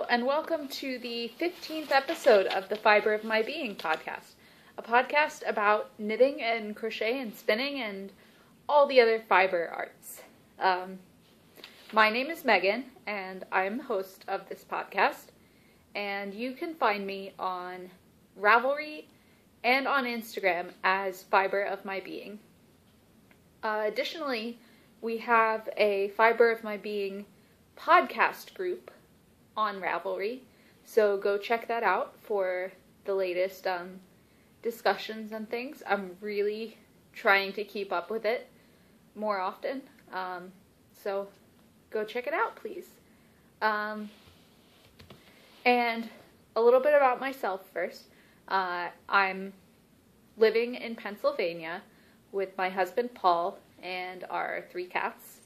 and welcome to the 15th episode of the Fiber of My Being podcast, a podcast about knitting and crochet and spinning and all the other fiber arts. My name is Megan, and I'm the host of this podcast, and you can find me on Ravelry and on Instagram as Fiber of My Being. Additionally, we have a Fiber of My Being podcast group on Ravelry, so go check that out for the latest discussions and things. I'm really trying to keep up with it more often, so go check it out, please. And a little bit about myself first. I'm living in Pennsylvania with my husband Paul and our 3 cats.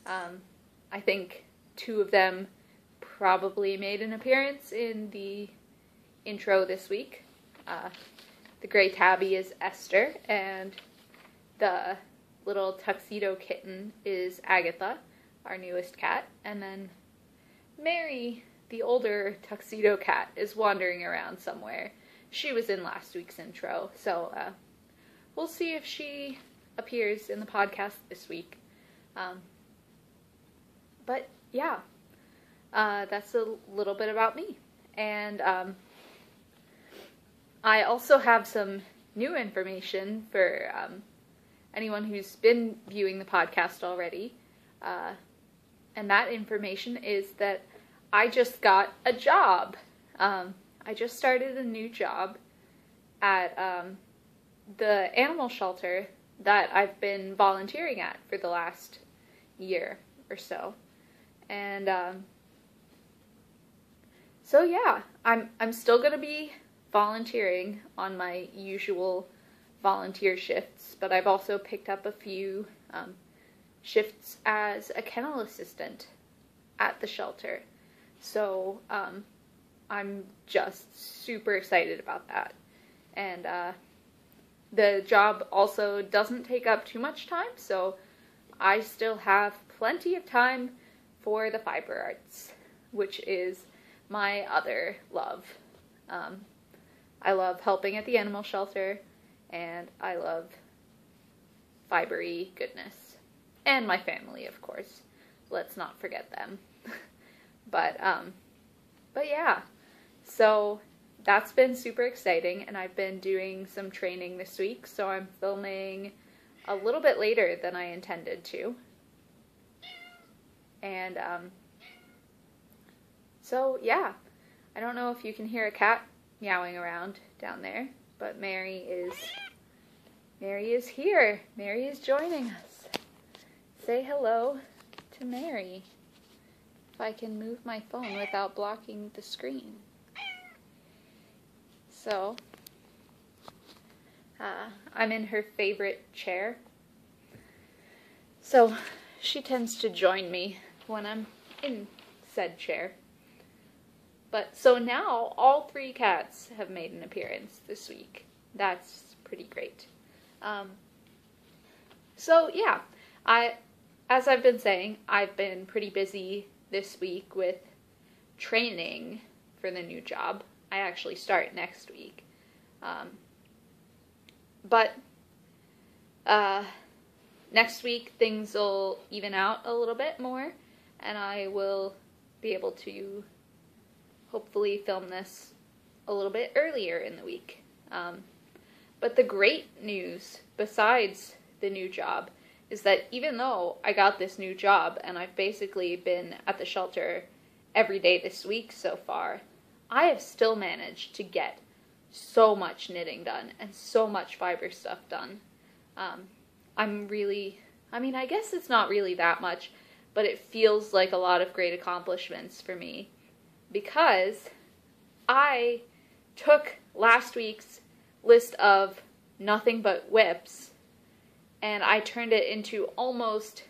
I think 2 of them probably made an appearance in the intro this week. The gray tabby is Esther, and the little tuxedo kitten is Agatha, our newest cat. And then Mary, the older tuxedo cat, is wandering around somewhere. She was in last week's intro, so we'll see if she appears in the podcast this week. But yeah, that's a little bit about me. And I also have some new information for anyone who's been viewing the podcast already. And that information is that I just got a job. I just started a new job at the animal shelter that I've been volunteering at for the last year or so. And so yeah, I'm still going to be volunteering on my usual volunteer shifts, but I've also picked up a few shifts as a kennel assistant at the shelter. So I'm just super excited about that. And the job also doesn't take up too much time, so I still have plenty of time for the fiber arts, which is my other love. I love helping at the animal shelter, and I love fibery goodness. And my family, of course. Let's not forget them. But yeah, so that's been super exciting, and I've been doing some training this week, so I'm filming a little bit later than I intended to. And so yeah, I don't know if you can hear a cat meowing around down there, but Mary is here. Mary is joining us. Say hello to Mary. If I can move my phone without blocking the screen. So, I'm in her favorite chair. So, she tends to join me when I'm in said chair. But, so now, all 3 cats have made an appearance this week. That's pretty great. So, yeah, as I've been saying, I've been pretty busy this week with training for the new job. I actually start next week. But next week things will even out a little bit more, and I will be able to hopefully film this a little bit earlier in the week. But the great news, besides the new job, is that even though I got this new job and I've basically been at the shelter every day this week so far, I have still managed to get so much knitting done and so much fiber stuff done. I guess it's not really that much, but it feels like a lot of great accomplishments for me, because I took last week's list of nothing but whips and I turned it into almost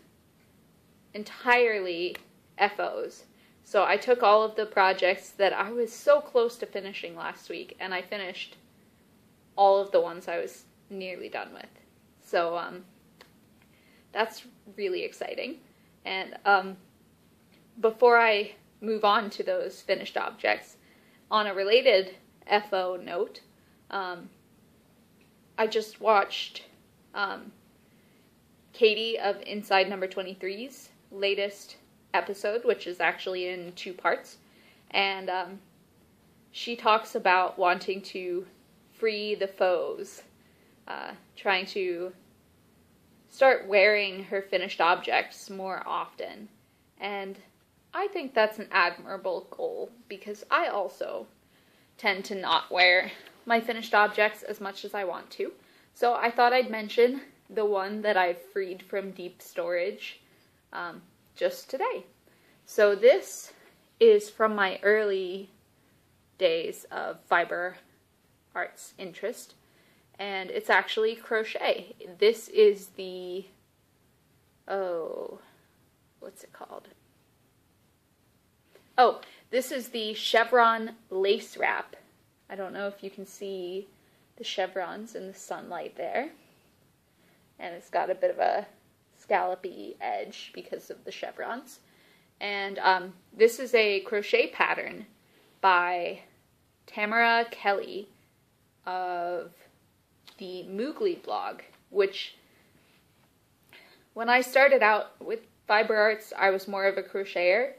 entirely FOs. So I took all of the projects that I was so close to finishing last week, and I finished all of the ones I was nearly done with. So that's really exciting. And before I move on to those finished objects, on a related FO note, I just watched Katie of Inside Number 23's latest episode, which is actually in 2 parts, and she talks about wanting to free the foes, trying to start wearing her finished objects more often. And I think that's an admirable goal, because I also tend to not wear my finished objects as much as I want to. So I thought I'd mention the one that I've freed from deep storage just today. So this is from my early days of fiber arts interest, and it's actually crochet. This is the, what's it called? Oh, this is the chevron lace wrap. I don't know if you can see the chevrons in the sunlight there. And it's got a bit of a scallopy edge because of the chevrons. And this is a crochet pattern by Tamara Kelly of the Moogly blog, which when I started out with fiber arts, I was more of a crocheter,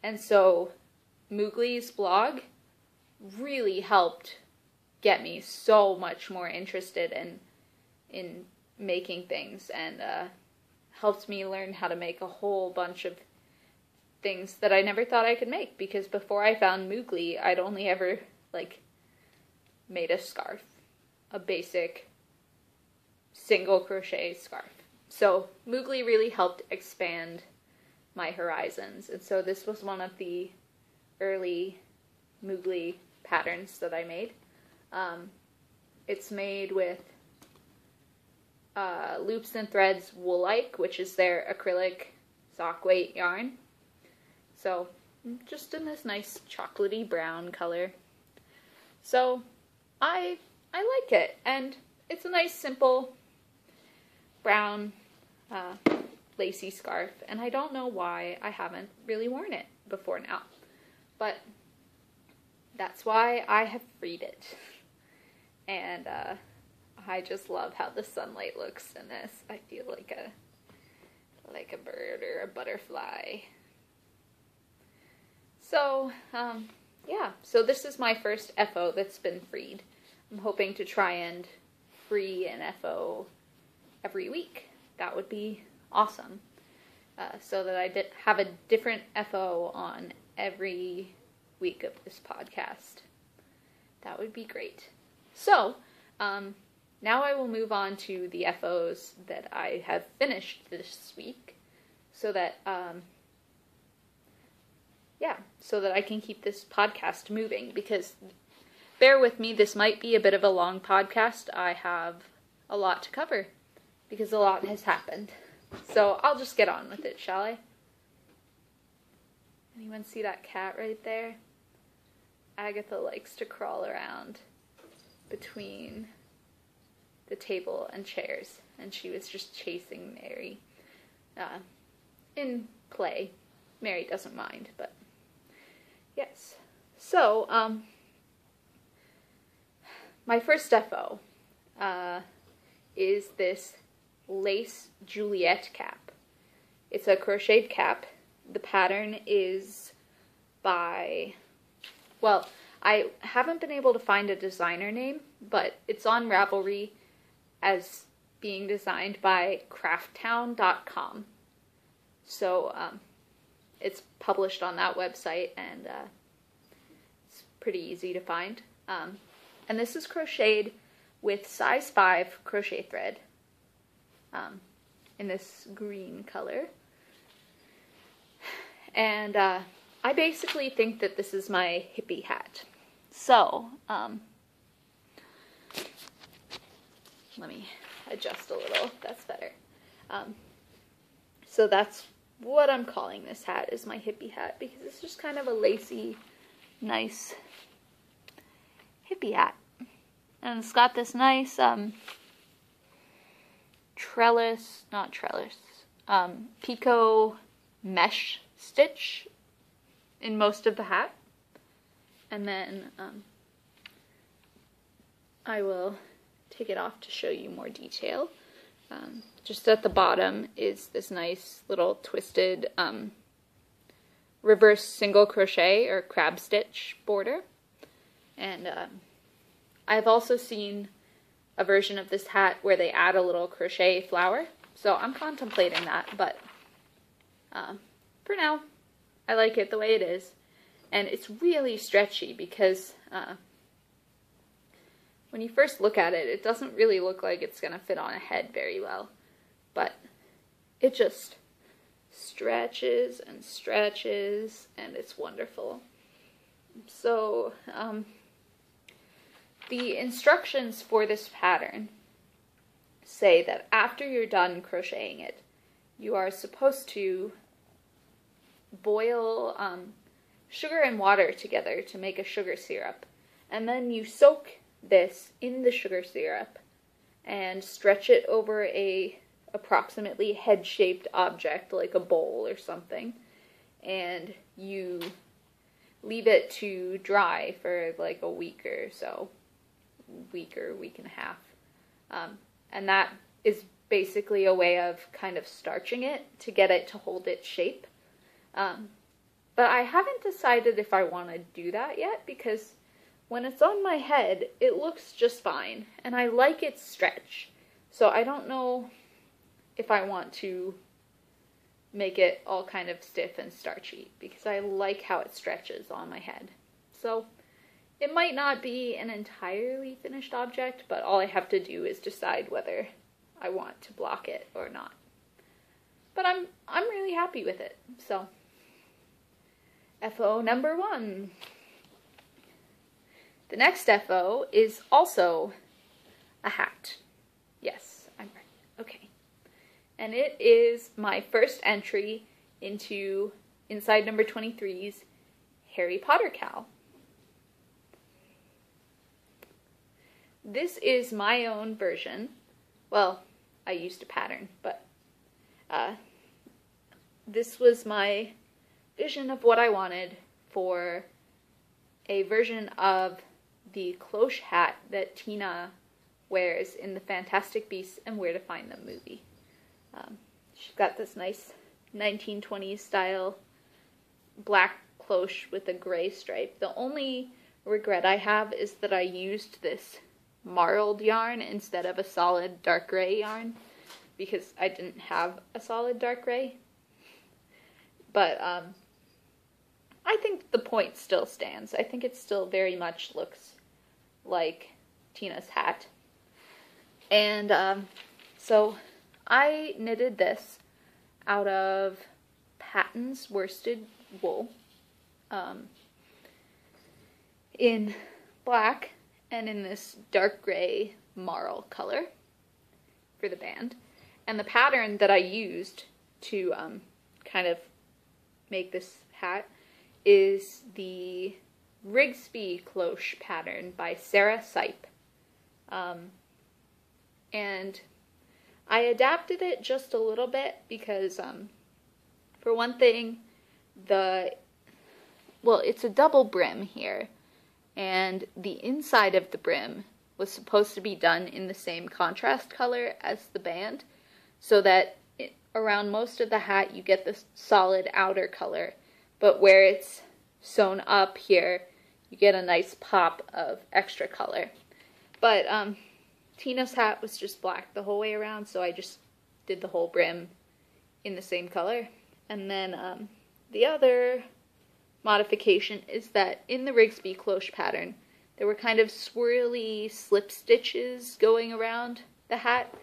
and so Moogly's blog really helped get me so much more interested in making things, and helped me learn how to make a whole bunch of things that I never thought I could make, because before I found Moogly, I'd only ever made a scarf, a basic single crochet scarf. So Moogly really helped expand my horizons, and so this was one of the early Moogly patterns that I made. It's made with Loops and Threads Woolike, which is their acrylic sock weight yarn. So just in this nice chocolatey brown color. So I like it, and it's a nice simple brown lacy scarf, and I don't know why I haven't really worn it before now, but that's why I have freed it. And I just love how the sunlight looks in this. I feel like a bird or a butterfly. So yeah, so this is my first FO that's been freed. I'm hoping to try and free an FO every week. That would be awesome. So that I have a different FO on every week of this podcast. That would be great. So, now I will move on to the FOs that I have finished this week, so that, so that I can keep this podcast moving, because, bear with me, this might be a bit of a long podcast. I have a lot to cover, because a lot has happened. So, I'll just get on with it, shall I? Anyone see that cat right there? Agatha likes to crawl around between the table and chairs, and she was just chasing Mary in play. Mary doesn't mind, but yes. So, my first FO is this lace Juliet cap. It's a crocheted cap. The pattern is by, well, I haven't been able to find a designer name, but it's on Ravelry as being designed by crafttown.com. So it's published on that website, and it's pretty easy to find. And this is crocheted with size 5 crochet thread in this green color. And I basically think that this is my hippie hat. So, let me adjust a little. That's better. So that's what I'm calling this hat, is my hippie hat, because it's just kind of a lacy, nice hippie hat. And it's got this nice picot mesh stitch in most of the hat. And then I will take it off to show you more detail. Just at the bottom is this nice little twisted reverse single crochet or crab stitch border. And I've also seen a version of this hat where they add a little crochet flower. So I'm contemplating that, but for now, I like it the way it is. And it's really stretchy because when you first look at it, it doesn't really look like it's going to fit on a head very well. But it just stretches and stretches, and it's wonderful. So, the instructions for this pattern say that after you're done crocheting it, you are supposed to boil sugar and water together to make a sugar syrup. And then you soak this in the sugar syrup and stretch it over a approximately head-shaped object like a bowl or something, and you leave it to dry for like a week or so, week and a half, and that is basically a way of kind of starching it to get it to hold its shape. But I haven't decided if I want to do that yet, because when it's on my head, it looks just fine, and I like its stretch. So I don't know if I want to make it all kind of stiff and starchy, because I like how it stretches on my head. So it might not be an entirely finished object, but all I have to do is decide whether I want to block it or not. But I'm really happy with it. So FO number 1. The next FO is also a hat. Yes, I'm right. Okay. And it is my first entry into Inside Number 23's Harry Potter cowl. This is my own version. Well, I used a pattern, but this was my vision of what I wanted for a version of the cloche hat that Tina wears in the Fantastic Beasts and Where to Find Them movie. She's got this nice 1920s style black cloche with a gray stripe. The only regret I have is that I used this marled yarn instead of a solid dark gray yarn, because I didn't have a solid dark gray. But I think the point still stands. I think it still very much looks like Tina's hat. And so I knitted this out of Patton's worsted wool in black and in this dark gray marl color for the band. And the pattern that I used to kind of make this hat is the Rigsby cloche pattern by Sarah Sipe. And I adapted it just a little bit because, for one thing, it's a double brim here, and the inside of the brim was supposed to be done in the same contrast color as the band, so that around most of the hat you get this solid outer color, but where it's sewn up here, you get a nice pop of extra color. But Tina's hat was just black the whole way around, so I just did the whole brim in the same color. And then the other modification is that in the Rigsby cloche pattern, there were kind of swirly slip stitches going around the hat,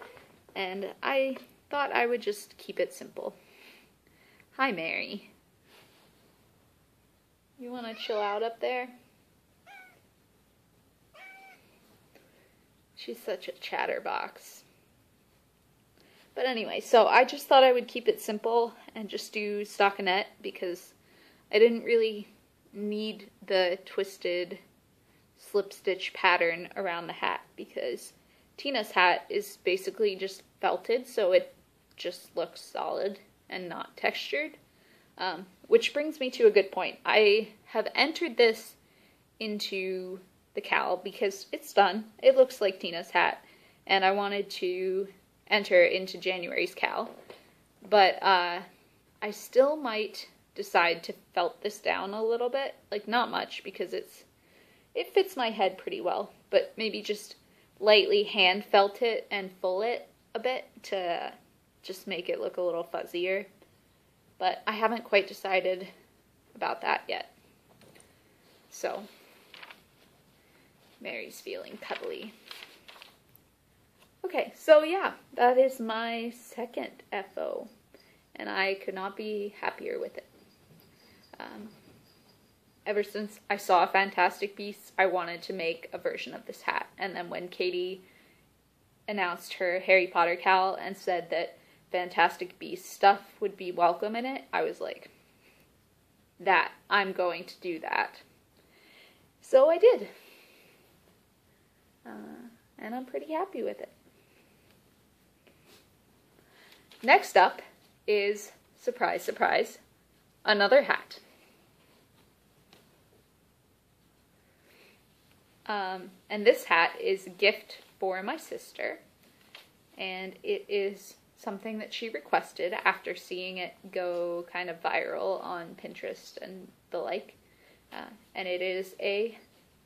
and I thought I would just keep it simple. Hi, Mary. You want to chill out up there? She's such a chatterbox. But anyway, so I just thought I would keep it simple and just do stockinette, because I didn't really need the twisted slip stitch pattern around the hat, because Tina's hat is basically just felted, so it just looks solid and not textured. Which brings me to a good point. I have entered this into the cal because it's done. It looks like Tina's hat, and I wanted to enter into January's cal. But I still might decide to felt this down a little bit. Like, not much, because it fits my head pretty well, but maybe just lightly hand felt it and full it a bit to just make it look a little fuzzier. But I haven't quite decided about that yet. So, Mary's feeling cuddly. Okay, so yeah, that is my second FO, and I could not be happier with it. Ever since I saw Fantastic Beasts, I wanted to make a version of this hat, and then when Katie announced her Harry Potter cal and said that Fantastic Beasts stuff would be welcome in it, I was like, I'm going to do that. So I did. And I'm pretty happy with it. Next up is, surprise, surprise, another hat. And this hat is a gift for my sister, and it is something that she requested after seeing it go kind of viral on Pinterest and the like, and it is a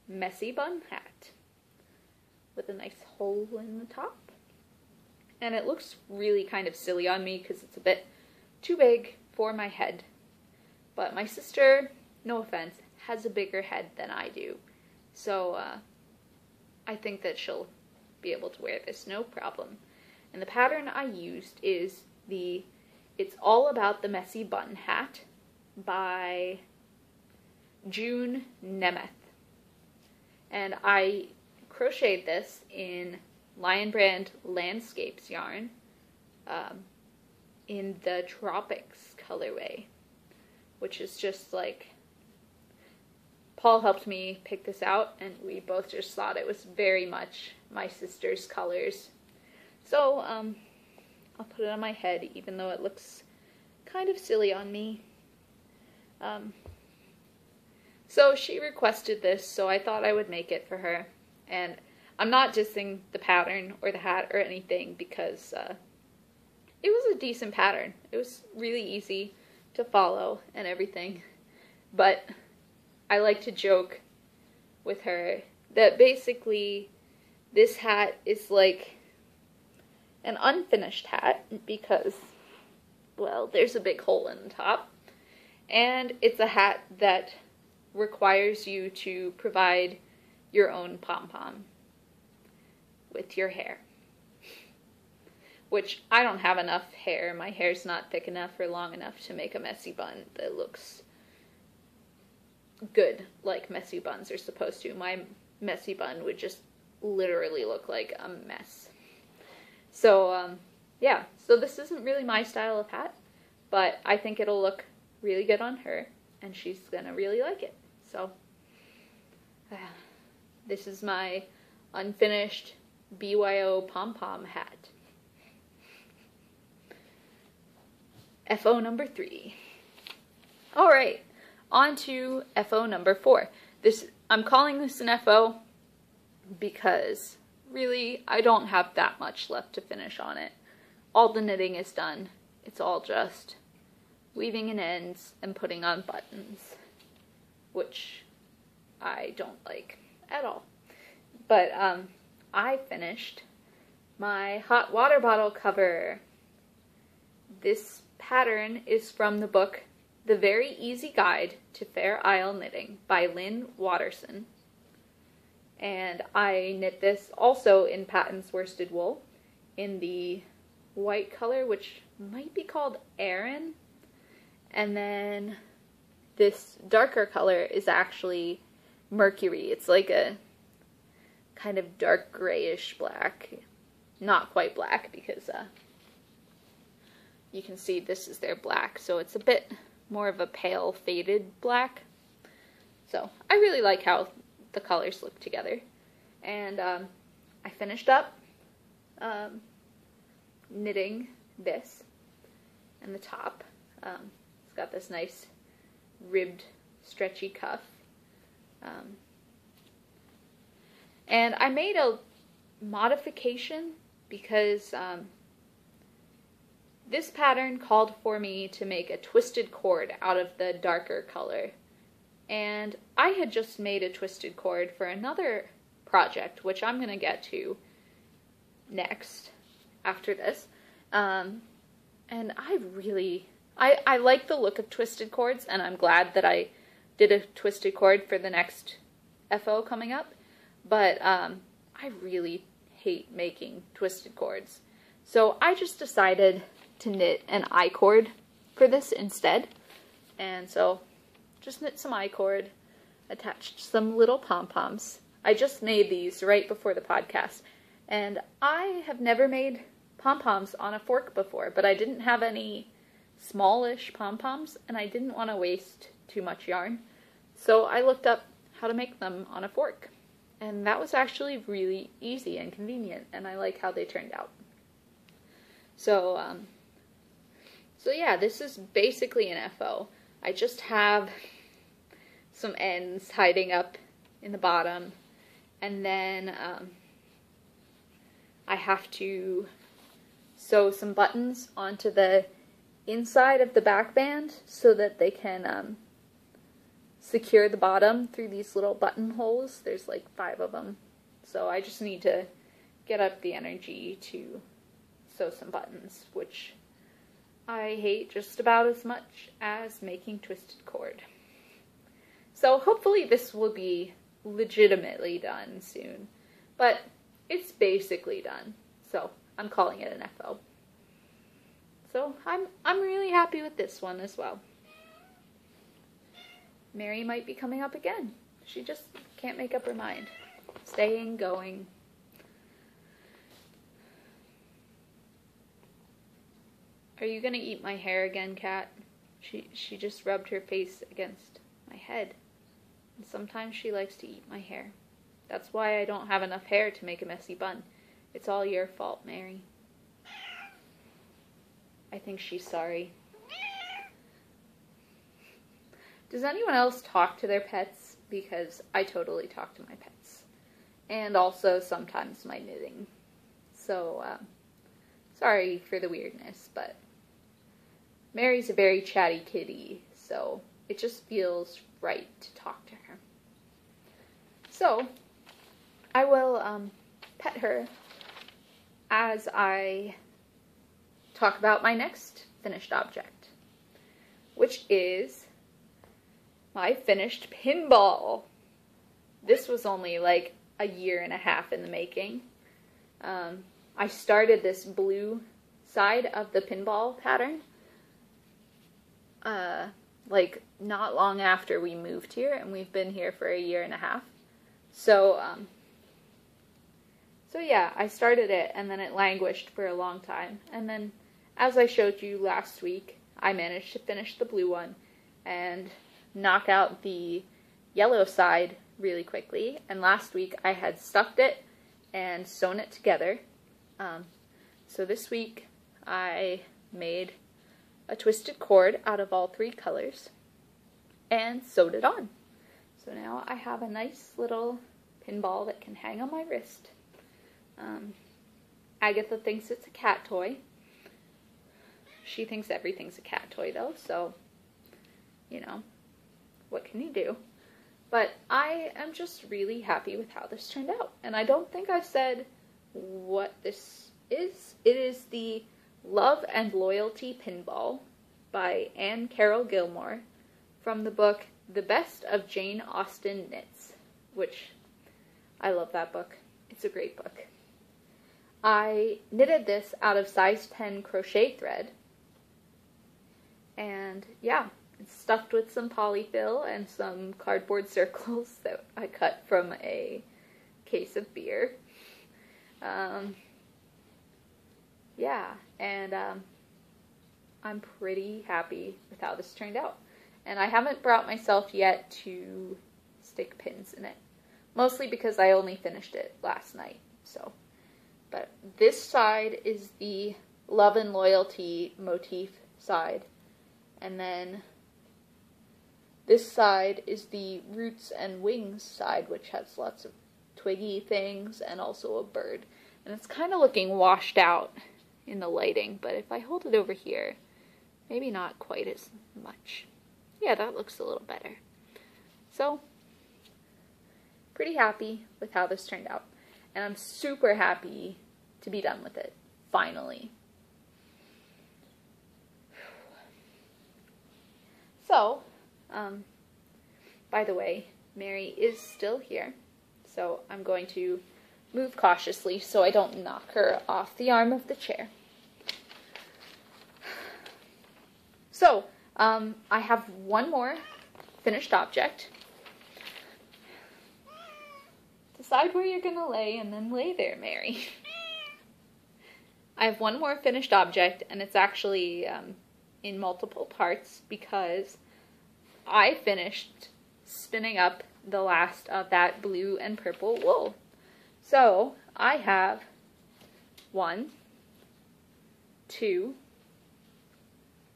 messy bun hat with a nice hole in the top, and it looks really kind of silly on me because it's a bit too big for my head, but my sister, no offense, has a bigger head than I do, so I think that she'll be able to wear this no problem. And the pattern I used is It's All About the Messy Bun hat by June Nemeth. And I crocheted this in Lion Brand Landscapes yarn in the Tropics colorway, which is just like, Paul helped me pick this out, and we both just thought it was very much my sister's colors. So, I'll put it on my head, even though it looks kind of silly on me. So she requested this, so I thought I would make it for her. And I'm not dissing the pattern or the hat or anything, because it was a decent pattern. It was really easy to follow and everything. But I like to joke with her that basically this hat is like an unfinished hat because, well, there's a big hole in the top, and it's a hat that requires you to provide your own pom-pom with your hair, which I don't have enough hair. My hair's not thick enough or long enough to make a messy bun that looks good like messy buns are supposed to. My messy bun would just literally look like a mess. So, yeah, so this isn't really my style of hat, but I think it'll look really good on her, and she's gonna really like it. So, this is my unfinished BYO pom-pom hat. FO number 3. Alright, on to FO number 4. I'm calling this an FO because really, I don't have that much left to finish on it. All the knitting is done. It's all just weaving in ends and putting on buttons, which I don't like at all. But I finished my hot water bottle cover. This pattern is from the book The Very Easy Guide to Fair Isle Knitting by Lynn Watterson. And I knit this also in Patton's worsted wool in the white color, which might be called Aran. And then this darker color is actually Mercury. It's like a kind of dark grayish black. Not quite black, because you can see this is their black. So it's a bit more of a pale faded black. So I really like how the colors look together. And I finished up knitting this and the top. It's got this nice ribbed, stretchy cuff. And I made a modification because this pattern called for me to make a twisted cord out of the darker color. And I had just made a twisted cord for another project, which I'm going to get to next after this. And I like the look of twisted cords, and I'm glad that I did a twisted cord for the next FO coming up. But I really hate making twisted cords. So I just decided to knit an I-cord for this instead. And so just knit some I-cord, attached some little pom-poms. I just made these right before the podcast. And I have never made pom-poms on a fork before, but I didn't have any smallish pom-poms, and I didn't want to waste too much yarn. So I looked up how to make them on a fork. And that was actually really easy and convenient, and I like how they turned out. So yeah, this is basically an FO. I just have some ends hiding up in the bottom, and then I have to sew some buttons onto the inside of the back band so that they can secure the bottom through these little buttonholes. There's like 5 of them. So I just need to get up the energy to sew some buttons, which I hate just about as much as making twisted cord. So hopefully this will be legitimately done soon. But it's basically done. So I'm calling it an FO. So I'm really happy with this one as well. Mary might be coming up again. She just can't make up her mind. Staying, going. Are you gonna eat my hair again, Kat? She just rubbed her face against my head. And sometimes she likes to eat my hair. That's why I don't have enough hair to make a messy bun. It's all your fault, Mary. I think she's sorry. Does anyone else talk to their pets? Because I totally talk to my pets. And also sometimes my knitting. So, sorry for the weirdness, but Mary's a very chatty kitty, so it just feels right to talk to her. So, I will pet her as I talk about my next finished object, which is my finished pinball. This was only like a year and a half in the making. I started this blue side of the pinball pattern like not long after we moved here, and we've been here for a year and a half. So yeah, I started it, and then it languished for a long time, and then as I showed you last week, I managed to finish the blue one and knock out the yellow side really quickly. And last week I had stuffed it and sewn it together. So this week I made a twisted cord out of all 3 colors and sewed it on. So now I have a nice little pinball that can hang on my wrist. Agatha thinks it's a cat toy. She thinks everything's a cat toy though, so, you know, what can you do? But I am just really happy with how this turned out. And I don't think I've said what this is. It is the Love and Loyalty Pinball by Anne Carroll Gilmore from the book The Best of Jane Austen Knits, which I love that book. It's a great book. I knitted this out of size 10 crochet thread. And yeah, it's stuffed with some polyfill and some cardboard circles that I cut from a case of beer. Yeah, and I'm pretty happy with how this turned out. And I haven't brought myself yet to stick pins in it. Mostly because I only finished it last night, so. But this side is the Love and Loyalty motif side. and then this side is the roots and wings side, which has lots of twiggy things and also a bird. And it's kind of looking washed out in the lighting, but if I hold it over here, maybe not quite as much. Yeah, that looks a little better. So, pretty happy with how this turned out. And I'm super happy to be done with it, finally. So, by the way, Mary is still here, so I'm going to move cautiously so I don't knock her off the arm of the chair. So, I have one more finished object. Decide where you're going to lay and then lay there, Mary. I have one more finished object, and it's actually in multiple parts because I finished spinning up the last of that blue and purple wool. So I have 1, 2,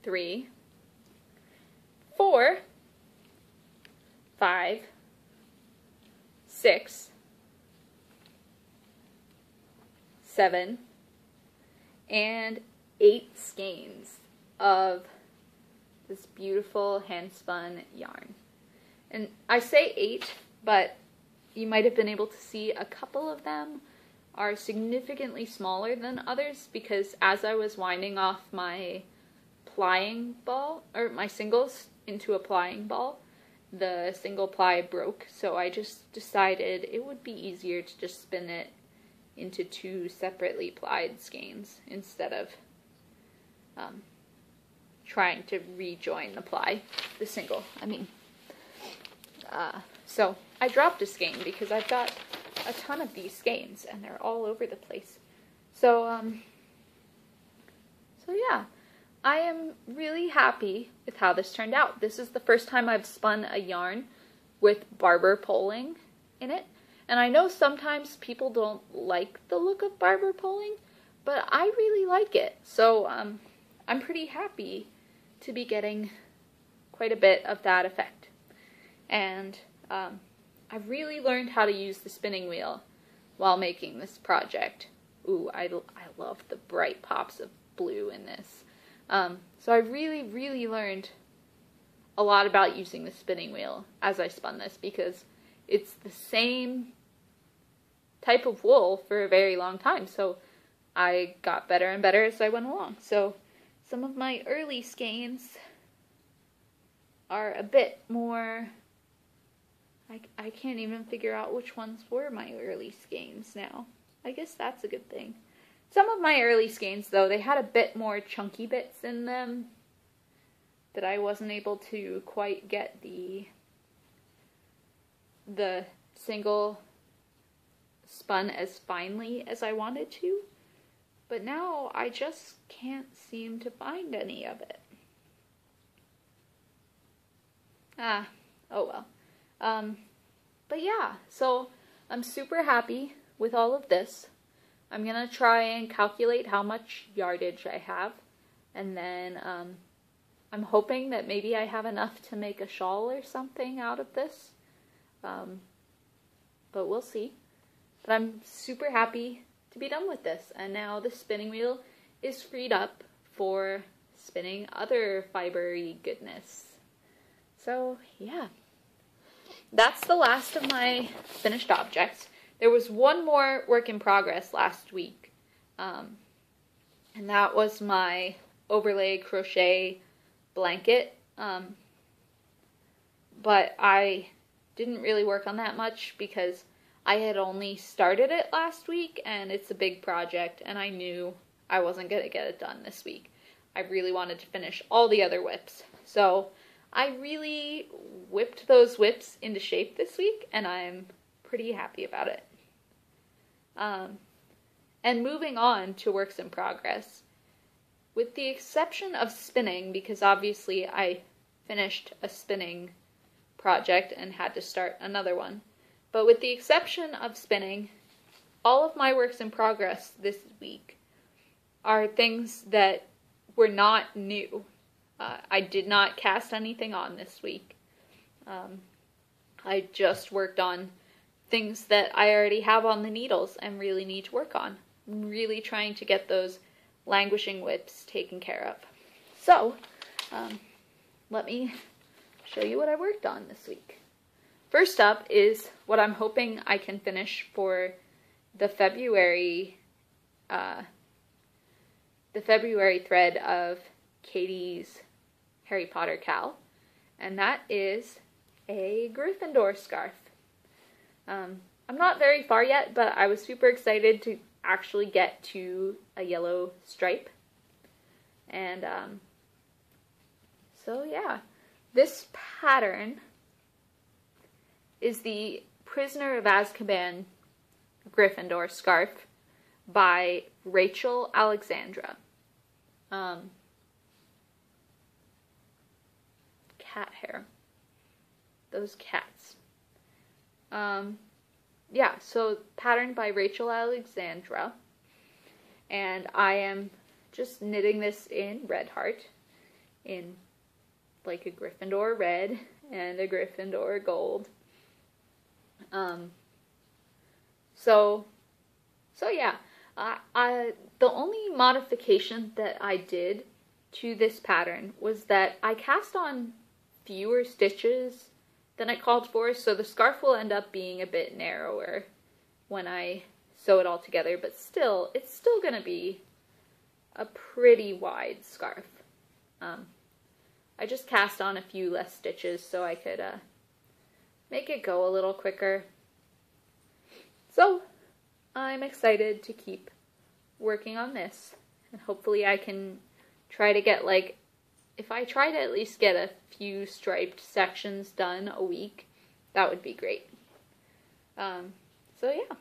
3, 4, 5, 6, 7, and 8 skeins of this beautiful hand-spun yarn. And I say 8, but you might have been able to see a couple of them are significantly smaller than others because as I was winding off my plying ball, or my singles into a plying ball, the single ply broke, so I just decided it would be easier to just spin it into 2 separately plied skeins instead of trying to rejoin the single. So I dropped a skein because I've got a ton of these skeins and they're all over the place. So yeah, I am really happy with how this turned out. This is the first time I've spun a yarn with barber poling in it. And I know sometimes people don't like the look of barber poling, but I really like it. So I'm pretty happy to be getting quite a bit of that effect. And I've really learned how to use the spinning wheel while making this project. Ooh, I love the bright pops of blue in this. So I really learned a lot about using the spinning wheel as I spun this because it's the same type of wool for a very long time. So I got better and better as I went along. So some of my early skeins are a bit more, I can't even figure out which ones were my early skeins now. I guess that's a good thing. Some of my early skeins, though, they had a bit more chunky bits in them that I wasn't able to quite get the single spun as finely as I wanted to. But now I just can't seem to find any of it. Oh well. But yeah, so I'm super happy with all of this. I'm gonna try and calculate how much yardage I have, and then I'm hoping that maybe I have enough to make a shawl or something out of this, but we'll see. But I'm super happy to be done with this, and now the spinning wheel is freed up for spinning other fibery goodness. So yeah, that's the last of my finished objects. There was one more work in progress last week, and that was my overlay crochet blanket, but I didn't really work on that much because I had only started it last week, and it's a big project, and I knew I wasn't going to get it done this week. I really wanted to finish all the other whips, so I really whipped those whips into shape this week, and I'm pretty happy about it. And moving on to works in progress, with the exception of spinning, because obviously I finished a spinning project and had to start another one, but with the exception of spinning, all of my works in progress this week are things that were not new. I did not cast anything on this week. I just worked on things that I already have on the needles and really need to work on. I'm really trying to get those languishing whips taken care of. So, let me show you what I worked on this week. First up is what I'm hoping I can finish for the February thread of Katie's Harry Potter Cal, and that is a Gryffindor scarf. I'm not very far yet, but I was super excited to actually get to a yellow stripe. And so yeah, this pattern is the Prisoner of Azkaban Gryffindor scarf by Rachel Alexandra. Cat hair. Those cats. Yeah, so patterned by Rachel Alexandra. And I am just knitting this in Red Heart, in like a Gryffindor red and a Gryffindor gold. So yeah, the only modification that I did to this pattern was that I cast on fewer stitches than I called for, so the scarf will end up being a bit narrower when I sew it all together, but still, it's still going to be a pretty wide scarf. I just cast on a few less stitches so I could make it go a little quicker. So, I'm excited to keep working on this, and hopefully I can try to get, like, if I try to at least get a few striped sections done a week, that would be great. So yeah.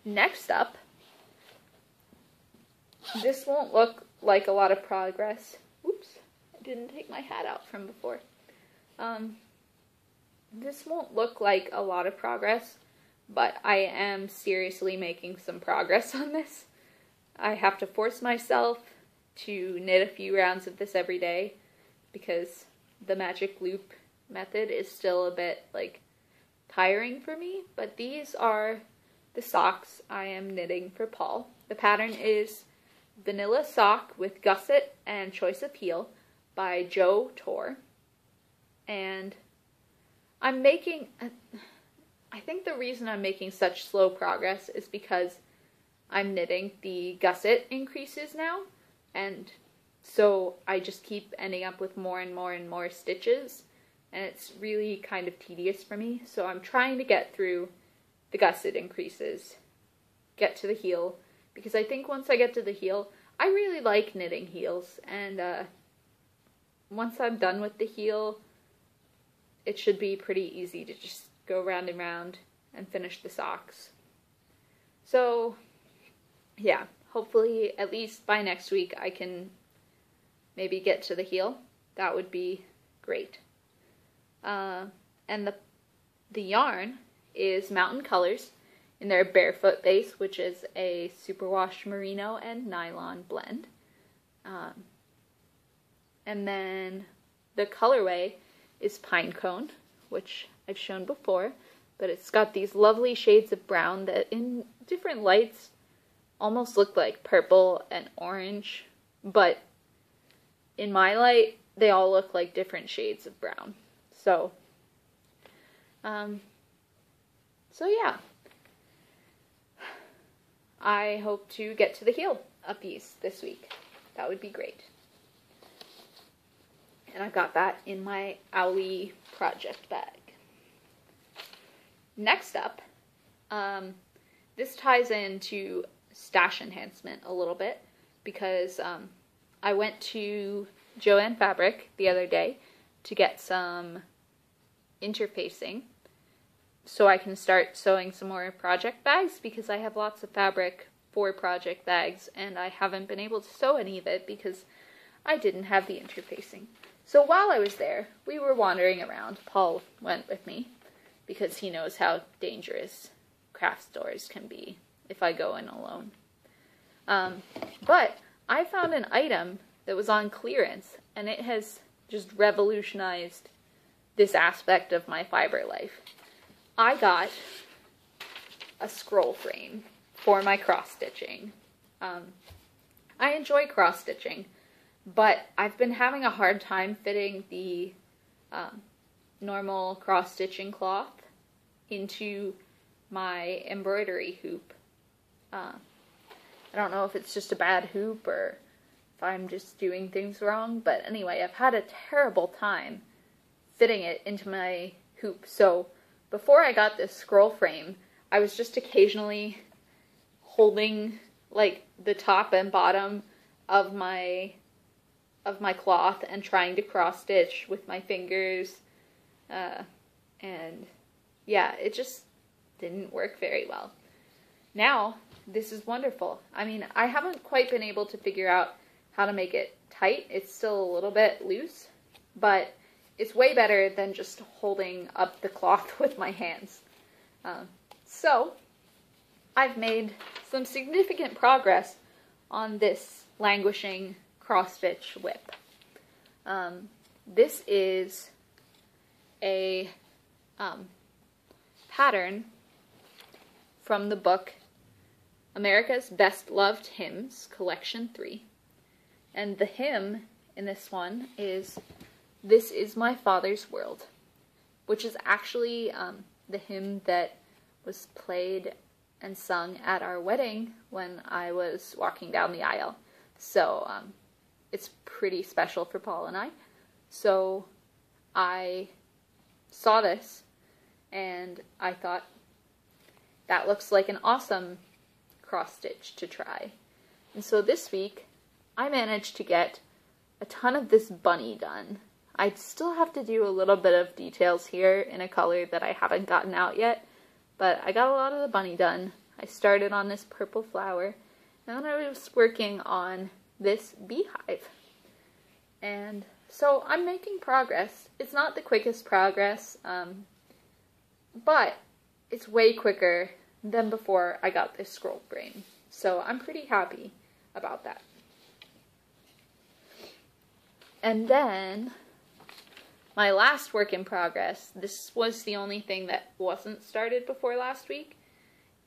Next up, this won't look like a lot of progress. Oops, I didn't take my hat out from before. This won't look like a lot of progress, but I am seriously making some progress on this. I have to force myself to knit a few rounds of this every day because the magic loop method is still a bit, like, tiring for me, but these are the socks I am knitting for Paul. The pattern is Vanilla Sock with Gusset and Choice of Heel by Jo Tor, and I'm making, I think the reason I'm making such slow progress is because I'm knitting the gusset increases now, and so I just keep ending up with more and more and more stitches, and it's really kind of tedious for me, so I'm trying to get through the gusset increases, get to the heel, because I think once I get to the heel, I really like knitting heels, and once I'm done with the heel, it should be pretty easy to just go round and round and finish the socks. So, yeah, hopefully at least by next week I can maybe get to the heel. That would be great. And the yarn is Mountain Colors in their Barefoot base, which is a superwash merino and nylon blend. And then the colorway is Pinecone, which I've shown before, but it's got these lovely shades of brown that in different lights almost look like purple and orange, but in my light, they all look like different shades of brown. So yeah. I hope to get to the heel of these this week. That would be great. And I've got that in my Owly project bag. Next up, this ties into stash enhancement a little bit because I went to Joann Fabric the other day to get some interfacing so I can start sewing some more project bags because I have lots of fabric for project bags and I haven't been able to sew any of it because I didn't have the interfacing. So while I was there, we were wandering around. Paul went with me because he knows how dangerous craft stores can be if I go in alone. But I found an item that was on clearance, and it has just revolutionized this aspect of my fiber life. I got a scroll frame for my cross stitching. I enjoy cross stitching, but I've been having a hard time fitting the normal cross stitching cloth into my embroidery hoop. I don't know if it's just a bad hoop or if I'm just doing things wrong, but anyway, I've had a terrible time fitting it into my hoop. So before I got this scroll frame, I was just occasionally holding like the top and bottom of my cloth and trying to cross stitch with my fingers, and yeah, it just didn't work very well. Now this is wonderful. I mean, I haven't quite been able to figure out how to make it tight. It's still a little bit loose, but it's way better than just holding up the cloth with my hands. So I've made some significant progress on this languishing cross-stitch whip. This is a pattern from the book America's Best Loved Hymns, Collection 3. And the hymn in this one is "This is My Father's World," which is actually the hymn that was played and sung at our wedding when I was walking down the aisle. So it's pretty special for Paul and I. So I saw this and I thought, that looks like an awesome cross stitch to try. And so this week I managed to get a ton of this bunny done. I still have to do a little bit of details here in a color that I haven't gotten out yet, but I got a lot of the bunny done. I started on this purple flower, and then I was working on this beehive. And so I'm making progress. It's not the quickest progress, but it's way quicker than before I got this scroll frame. So I'm pretty happy about that. And then my last work in progress, this was the only thing that wasn't started before last week,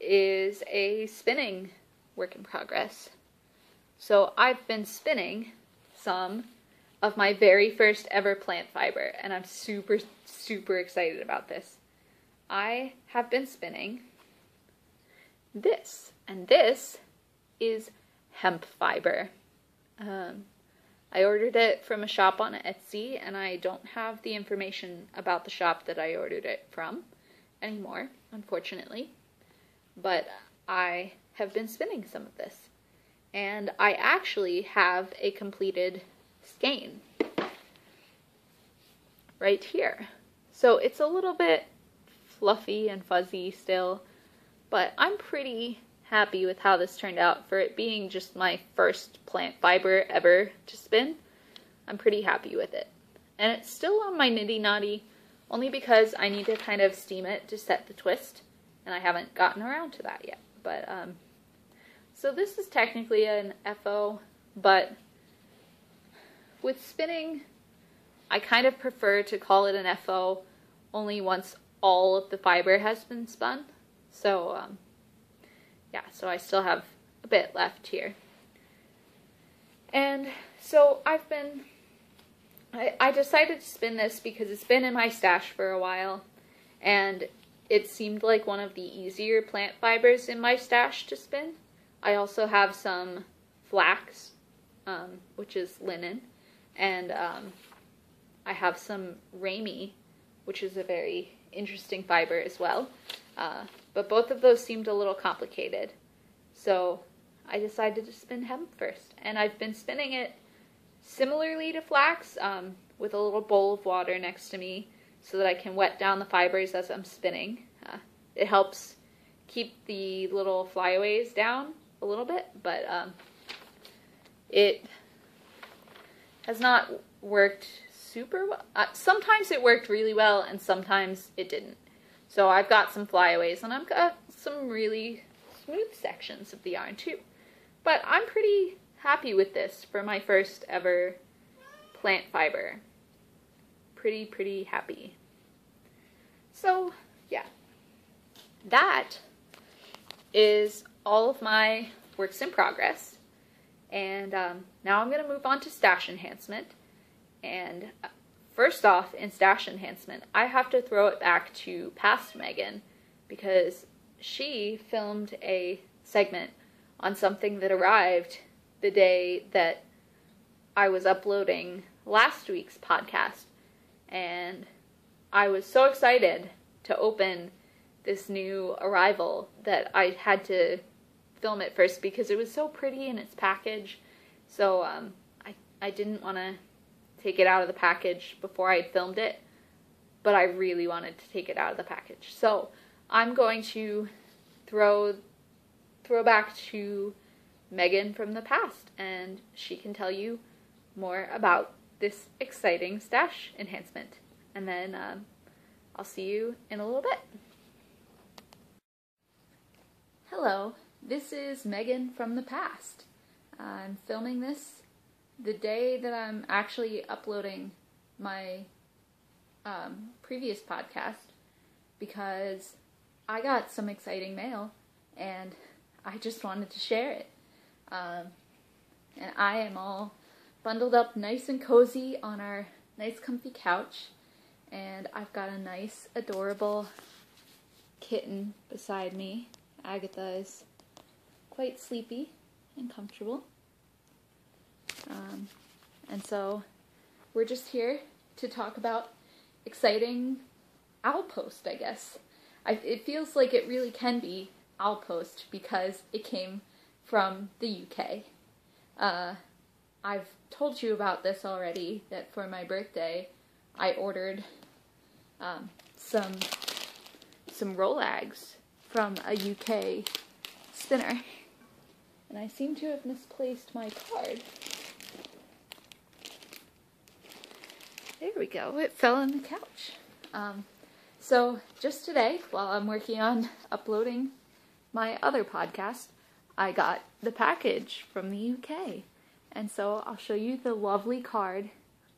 is a spinning work in progress. So I've been spinning some of my very first ever plant fiber, and I'm super, super excited about this. I have been spinning this, and this is hemp fiber. I ordered it from a shop on Etsy, and I don't have the information about the shop that I ordered it from anymore, unfortunately. But I have been spinning some of this, and I actually have a completed skein right here. So it's a little bit fluffy and fuzzy still, but I'm pretty happy with how this turned out for it being just my first plant fiber ever to spin. I'm pretty happy with it. And it's still on my nitty knotty only because I need to kind of steam it to set the twist, and I haven't gotten around to that yet. But so this is technically an FO, but with spinning I kind of prefer to call it an FO only once all of the fiber has been spun. So yeah, so I still have a bit left here. And so I decided to spin this because it's been in my stash for a while, and it seemed like one of the easier plant fibers in my stash to spin. I also have some flax, which is linen, and I have some ramie, which is a very interesting fiber as well. But both of those seemed a little complicated. So I decided to spin hemp first. And I've been spinning it similarly to flax, with a little bowl of water next to me so that I can wet down the fibers as I'm spinning. It helps keep the little flyaways down a little bit, but it has not worked super well. Sometimes it worked really well and sometimes it didn't. So I've got some flyaways and I've got some really smooth sections of the yarn too. But I'm pretty happy with this for my first ever plant fiber. Pretty happy. So, yeah. That is all of my works in progress. And now I'm going to move on to stash enhancement. And first off, in stash enhancement, I have to throw it back to past Megan because she filmed a segment on something that arrived the day that I was uploading last week's podcast. And I was so excited to open this new arrival that I had to film it first because it was so pretty in its package. So I didn't want to take it out of the package before I filmed it, but I really wanted to take it out of the package. So I'm going to throw back to Megan from the past, and she can tell you more about this exciting stash enhancement. And then I'll see you in a little bit. Hello, this is Megan from the past. I'm filming this the day that I'm actually uploading my previous podcast because I got some exciting mail and I just wanted to share it. And I am all bundled up nice and cozy on our nice comfy couch, and I've got a nice adorable kitten beside me. Agatha is quite sleepy and comfortable. And so we're just here to talk about exciting owl post, I guess. It feels like it really can be owl post because it came from the UK. I've told you about this already, that for my birthday I ordered some Rollags from a UK spinner. And I seem to have misplaced my card. There we go, it fell on the couch. So just today, while I'm working on uploading my other podcast, I got the package from the UK. And so I'll show you the lovely card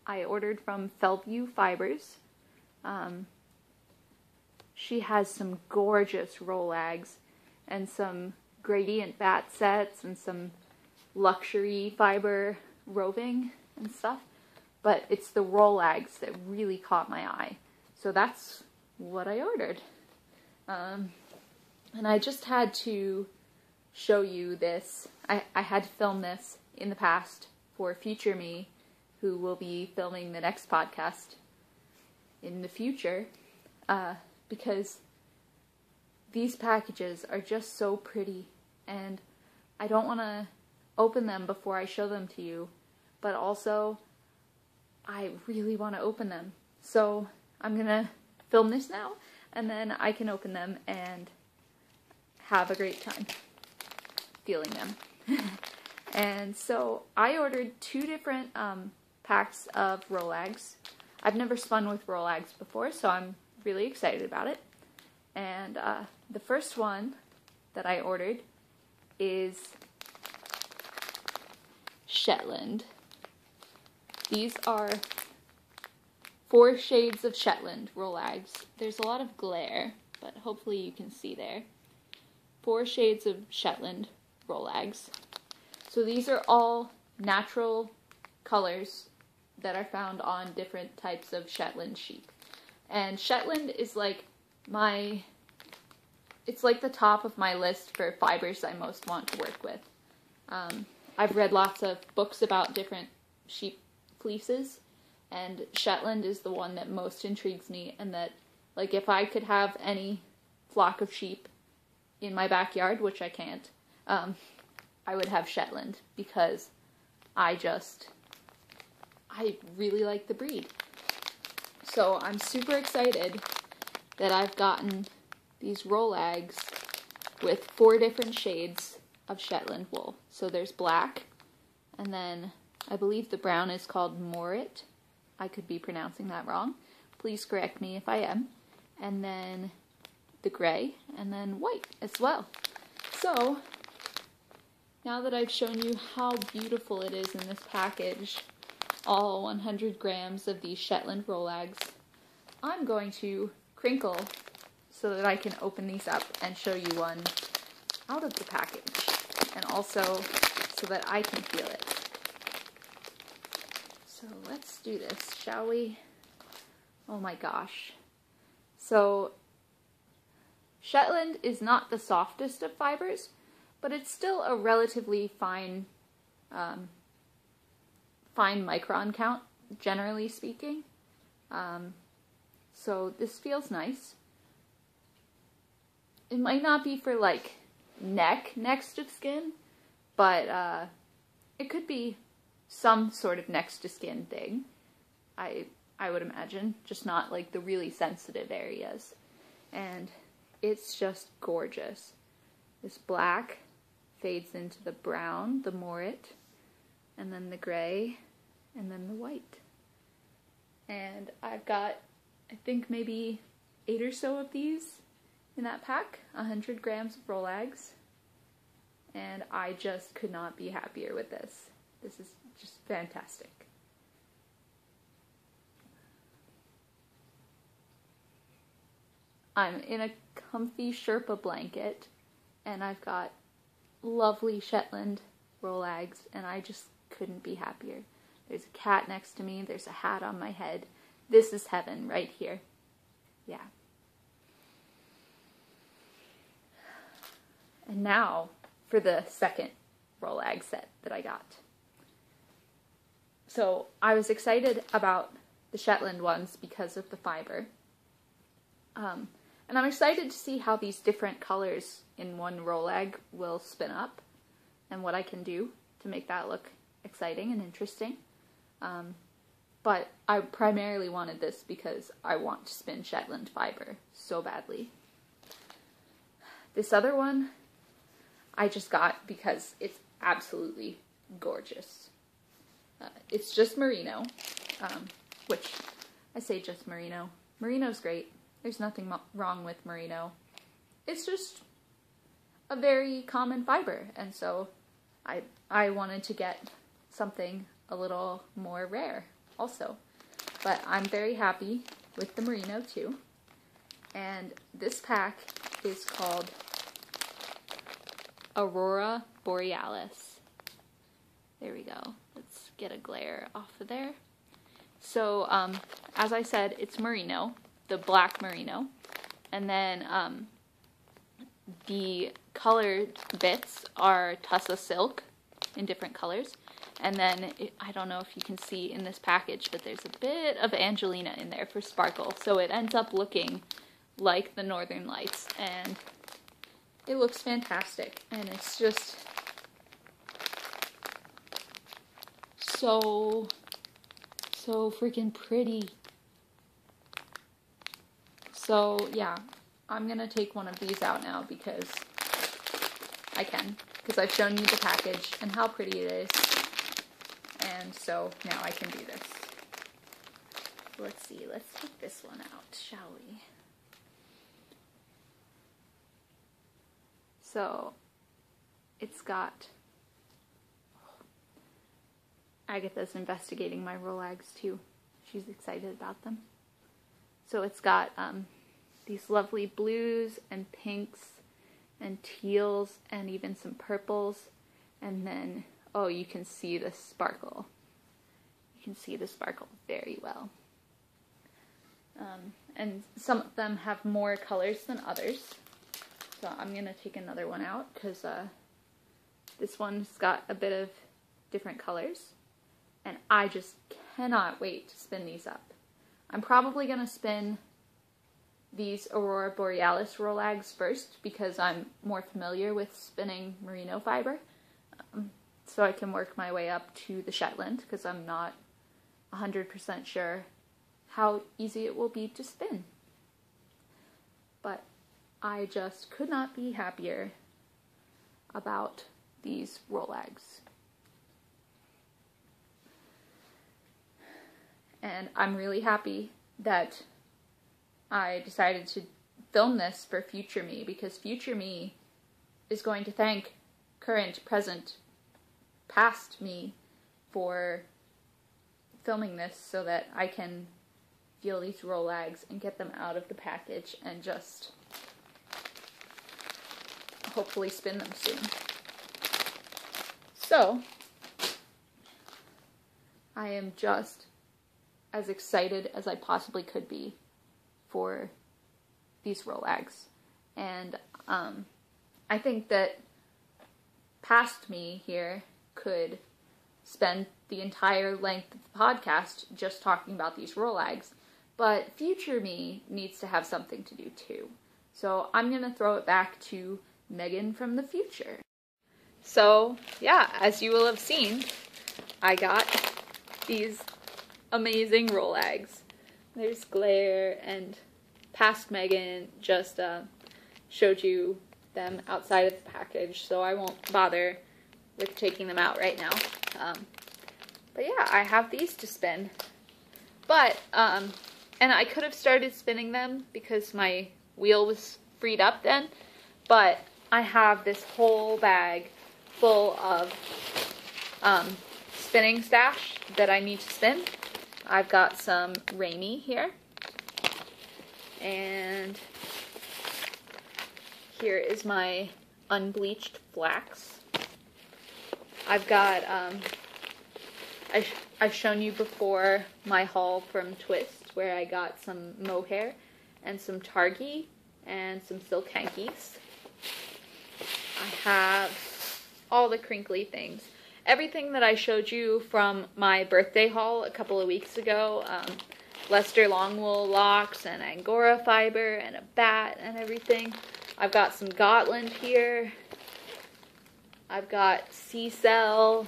I ordered from Fellview Fibers. She has some gorgeous Rollags and some gradient bat sets and some luxury fiber roving and stuff. But it's the Rollags that really caught my eye. So that's what I ordered. And I just had to show you this. I had to film this in the past for future me, who will be filming the next podcast in the future, because these packages are just so pretty, and I don't want to open them before I show them to you, but also I really want to open them. So I'm gonna film this now, and then I can open them and have a great time feeling them. And so I ordered 2 different packs of Rollags. I've never spun with Rollags before, so I'm really excited about it. And the first one that I ordered is Shetland. These are 4 shades of Shetland Rollags. There's a lot of glare, but hopefully you can see there. 4 shades of Shetland Rollags. So these are all natural colors that are found on different types of Shetland sheep. And Shetland is like it's like the top of my list for fibers I most want to work with. I've read lots of books about different sheep fleeces, and Shetland is the one that most intrigues me, and that, like, if I could have any flock of sheep in my backyard, which I can't, I would have Shetland, because I really like the breed. So I'm super excited that I've gotten these Rollags with 4 different shades of Shetland wool. So there's black, and then I believe the brown is called Morit. I could be pronouncing that wrong. Please correct me if I am. And then the gray, and then white as well. So now that I've shown you how beautiful it is in this package, all 100 grams of these Shetland Rollags, I'm going to crinkle so that I can open these up and show you one out of the package, and also so that I can feel it. So let's do this, shall we? Oh my gosh. So Shetland is not the softest of fibers, but it's still a relatively fine micron count, generally speaking. So this feels nice. It might not be for like next to skin, but it could be some sort of next to skin thing. I would imagine, just not like the really sensitive areas. And it's just gorgeous. This black fades into the brown, the morit, and then the gray, and then the white. And I've got, I think maybe 8 or so of these in that pack, 100 grams of Rollags. And I just could not be happier with this. This is just fantastic. I'm in a comfy Sherpa blanket, and I've got lovely Shetland Rollags, and I just couldn't be happier. There's a cat next to me, there's a hat on my head. This is heaven right here. Yeah. And now for the second Rollag set that I got. So I was excited about the Shetland ones because of the fiber. And I'm excited to see how these different colors in one Rollag will spin up and what I can do to make that look exciting and interesting. But I primarily wanted this because I want to spin Shetland fiber so badly. This other one I just got because it's absolutely gorgeous. It's just merino, which I say just merino. Merino's great. There's nothing wrong with merino. It's just a very common fiber, and so I wanted to get something a little more rare also. But I'm very happy with the merino too. And this pack is called Aurora Borealis. There we go. Let's get a glare off of there. So, as I said, it's merino, the black merino, and then the colored bits are tussa silk in different colors, and then I don't know if you can see in this package, but there's a bit of Angelina in there for sparkle, so it ends up looking like the Northern Lights, and it looks fantastic, and it's just so freaking pretty. So yeah, I'm gonna take one of these out now because I can, because I've shown you the package and how pretty it is, and so now I can do this. Let's see, let's take this one out, shall we? So it's got, Agatha's investigating my Rollags too. She's excited about them. So it's got these lovely blues and pinks and teals and even some purples. And then, oh, you can see the sparkle. You can see the sparkle very well. And some of them have more colors than others. So I'm going to take another one out because this one's got a bit of different colors. And I just cannot wait to spin these up. I'm probably going to spin these Aurora Borealis Rollags first because I'm more familiar with spinning merino fiber. So I can work my way up to the Shetland because I'm not 100% sure how easy it will be to spin. But I just could not be happier about these Rollags. And I'm really happy that I decided to film this for future me, because future me is going to thank current, present, past me for filming this so that I can feel these Rolags and get them out of the package and just hopefully spin them soon. So, I am just as excited as I possibly could be for these Rolags. And I think that past me here could spend the entire length of the podcast just talking about these Rolags, but future me needs to have something to do too. So I'm going to throw it back to Megan from the future. So yeah, as you will have seen, I got these amazing Rolags. There's Glare, and past Megan just showed you them outside of the package, so I won't bother with taking them out right now. But yeah, I have these to spin. But, and I could have started spinning them because my wheel was freed up then, but I have this whole bag full of spinning stash that I need to spin. I've got some Rainy here, and here is my unbleached flax. I've got, I've shown you before my haul from Twist, where I got some mohair and some targi and some silk hankies. I have all the crinkly things. Everything that I showed you from my birthday haul a couple of weeks ago, Leicester Longwool locks and Angora fiber and a bat and everything. I've got some Gotland here. I've got sea cell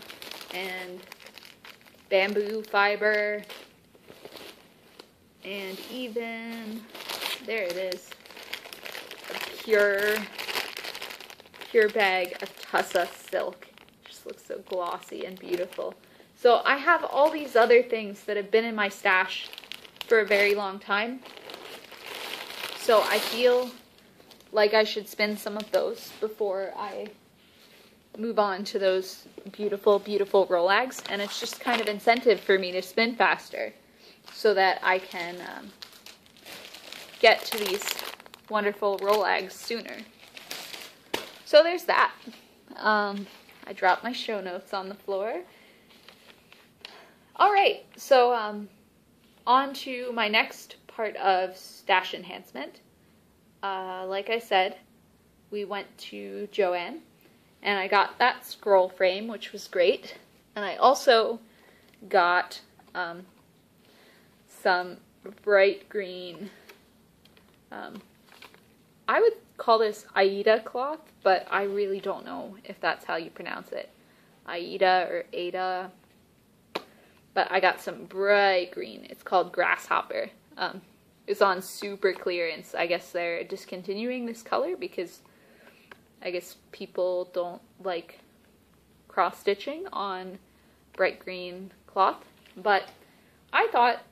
and bamboo fiber, and even, there it is, a pure bag of Tussa silk. Just looks so glossy and beautiful. So I have all these other things that have been in my stash for a very long time. So I feel like I should spin some of those before I move on to those beautiful, beautiful Rolags. And it's just kind of incentive for me to spin faster so that I can get to these wonderful Rolags sooner. So there's that. I dropped my show notes on the floor. Alright, so on to my next part of stash enhancement. Like I said, we went to Joann, and I got that scroll frame, which was great. And I also got some bright green, I would call this Aida cloth, but I really don't know if that's how you pronounce it. Aida or Ada. But I got some bright green. It's called Grasshopper. It's on super clearance. I guess they're discontinuing this color because I guess people don't like cross-stitching on bright green cloth. But I thought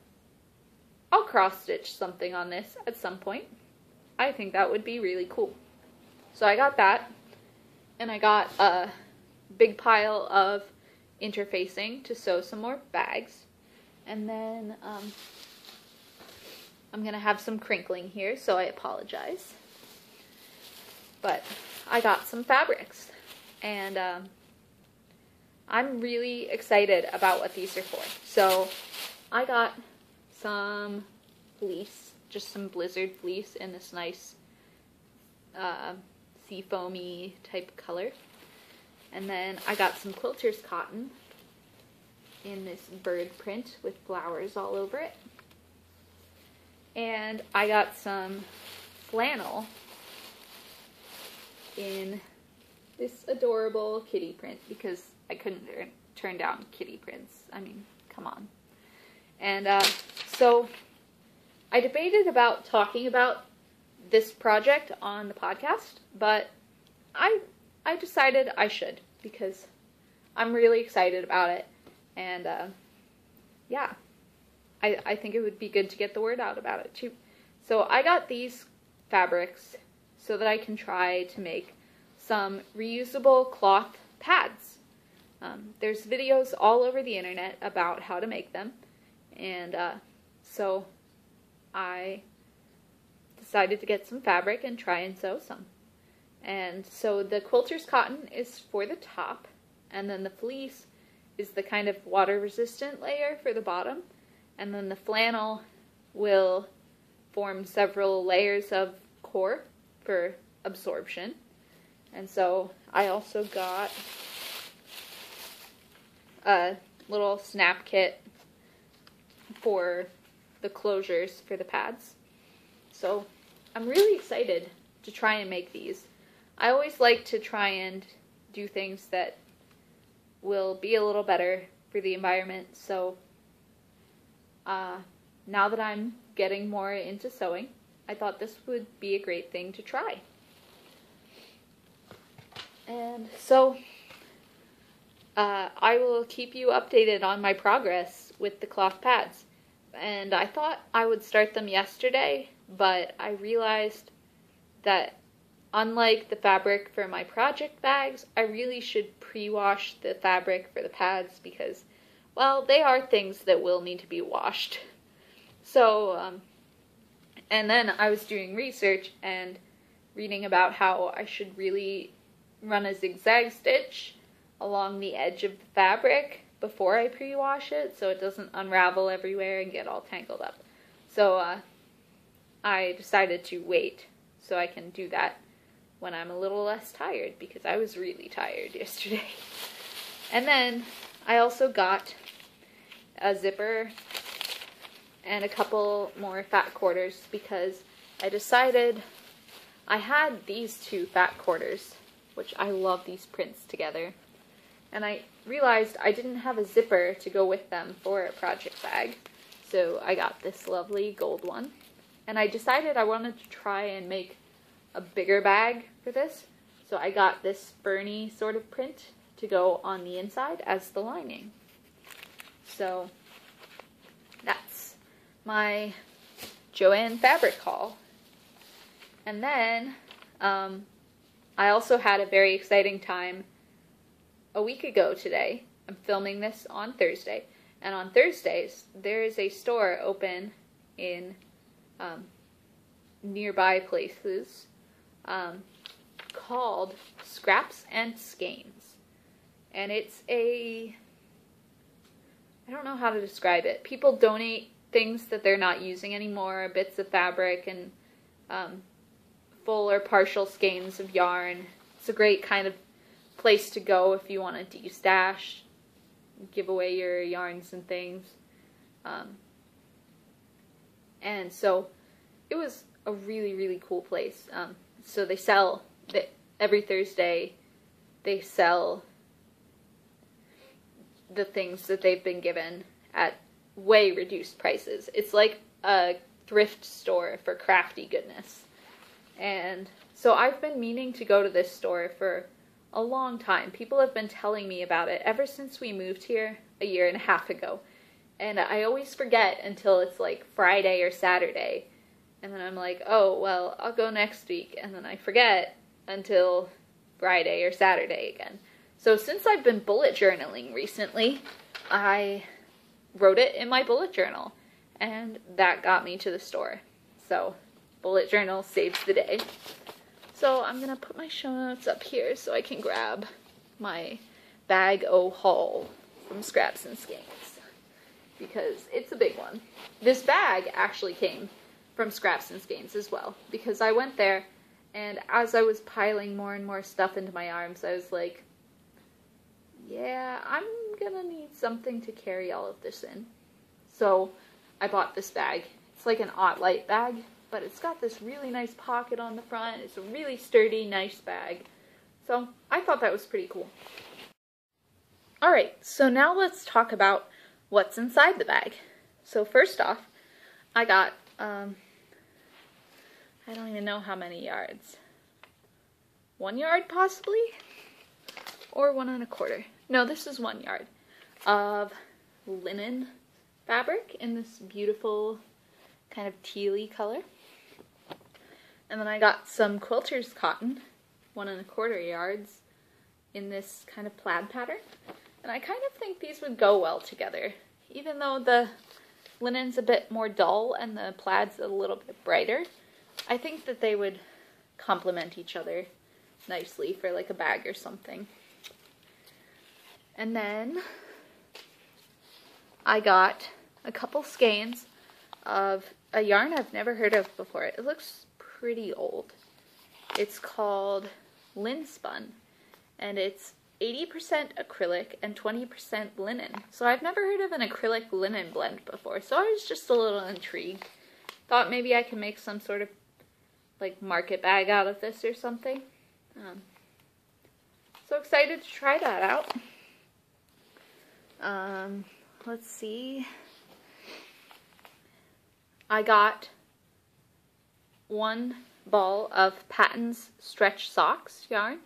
I'll cross-stitch something on this at some point. I think that would be really cool. So I got that, and I got a big pile of interfacing to sew some more bags, and then I'm gonna have some crinkling here, so I apologize. But I got some fabrics, and I'm really excited about what these are for. So I got some fleece, just some blizzard fleece in this nice sea foamy type color. And then I got some quilter's cotton in this bird print with flowers all over it. And I got some flannel in this adorable kitty print because I couldn't turn down kitty prints. I mean, come on. And so I debated about talking about this project on the podcast, but I decided I should because I'm really excited about it, and yeah, I think it would be good to get the word out about it too. So I got these fabrics so that I can try to make some reusable cloth pads. There's videos all over the internet about how to make them, and so I decided to get some fabric and try and sew some. And so the quilter's cotton is for the top, and then the fleece is the kind of water resistant layer for the bottom, and then the flannel will form several layers of core for absorption. And so I also got a little snap kit for the closures for the pads. So I'm really excited to try and make these. I always like to try and do things that will be a little better for the environment. So now that I'm getting more into sewing, I thought this would be a great thing to try. And so I will keep you updated on my progress with the cloth pads. And I thought I would start them yesterday, but I realized that unlike the fabric for my project bags, I really should pre-wash the fabric for the pads because, well, they are things that will need to be washed. So, and then I was doing research and reading about how I should really run a zigzag stitch along the edge of the fabric before I pre-wash it so it doesn't unravel everywhere and get all tangled up. So I decided to wait so I can do that when I'm a little less tired because I was really tired yesterday. And then I also got a zipper and a couple more fat quarters because I decided I had these two fat quarters, which I love these prints together, and I realized I didn't have a zipper to go with them for a project bag, so I got this lovely gold one, and I decided I wanted to try and make a bigger bag for this, so I got this ferny sort of print to go on the inside as the lining. So that's my Joann fabric haul. And then I also had a very exciting time a week ago today. I'm filming this on Thursday, and on Thursdays there is a store open in nearby places called Scraps and Skeins, and it's I don't know how to describe it. People donate things that they're not using anymore, bits of fabric and full or partial skeins of yarn. It's a great kind of place to go if you want to de-stash, give away your yarns and things. And so it was a really, really cool place. So they sell, every Thursday, they sell the things that they've been given at way reduced prices. It's like a thrift store for crafty goodness. And so I've been meaning to go to this store for a long time. People have been telling me about it ever since we moved here a year and a half ago. And I always forget until it's like Friday or Saturday. And then I'm like, oh, well, I'll go next week. And then I forget until Friday or Saturday again. So since I've been bullet journaling recently, I wrote it in my bullet journal. And that got me to the store. So bullet journal saves the day. So I'm going to put my show notes up here so I can grab my bag o' haul from Scraps and Skeins, because it's a big one. This bag actually came from Scraps and Skeins as well, because I went there and as I was piling more and more stuff into my arms, I was like, yeah, I'm going to need something to carry all of this in. So I bought this bag. It's like an Light bag, but it's got this really nice pocket on the front. It's a really sturdy, nice bag. So I thought that was pretty cool. Alright, so now let's talk about what's inside the bag. So first off, I got, I don't even know how many yards. 1 yard possibly? Or 1 1/4. No, this is 1 yard of linen fabric in this beautiful kind of tealy color. And then I got some quilter's cotton 1¼ yards in this kind of plaid pattern. And I kind of think these would go well together. Even though the linen's a bit more dull and the plaid's a little bit brighter, I think that they would complement each other nicely for like a bag or something. And then I got a couple skeins of a yarn I've never heard of before. It looks pretty old. It's called Linspun, and it's 80% acrylic and 20% linen. So I've never heard of an acrylic linen blend before, so I was just a little intrigued. Thought maybe I could make some sort of like market bag out of this or something. So excited to try that out. Let's see. I got one ball of Patton's Stretch Socks yarn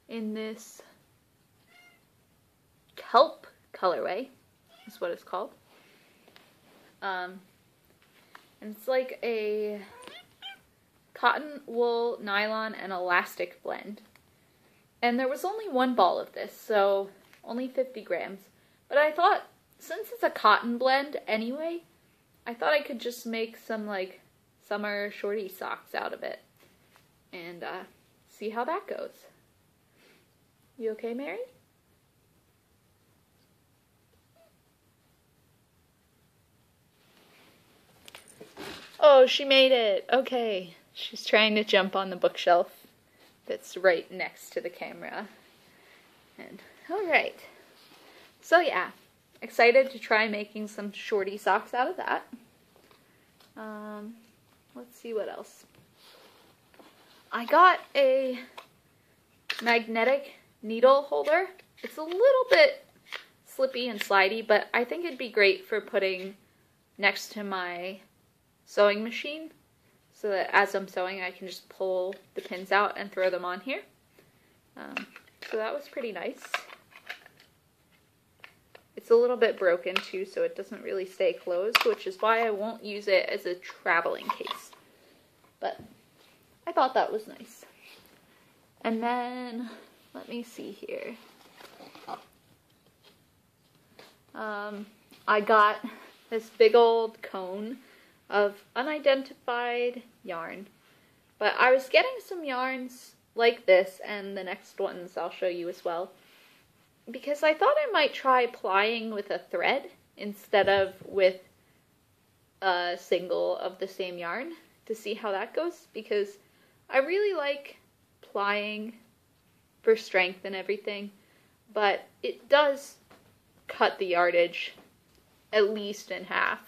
in this kelp colorway, is what it's called. And it's like a cotton, wool, nylon, and elastic blend. And there was only one ball of this, so only 50 grams. But I thought, since it's a cotton blend anyway, I thought I could just make some like summer shorty socks out of it and see how that goes. You okay, Mary? Oh, she made it. Okay. She's trying to jump on the bookshelf that's right next to the camera. And alright. So yeah, excited to try making some shorty socks out of that. Let's see what else. I got a magnetic needle holder. It's a little bit slippy and slidey, but I think it'd be great for putting next to my sewing machine, so that as I'm sewing I can just pull the pins out and throw them on here. So that was pretty nice. It's a little bit broken too, so it doesn't really stay closed, which is why I won't use it as a traveling case. But I thought that was nice. And then, let me see here. I got this big old cone of unidentified yarn. But I was getting some yarns like this, and the next ones I'll show you as well, because I thought I might try plying with a thread instead of with a single of the same yarn to see how that goes, because I really like plying for strength and everything, but it does cut the yardage at least in half.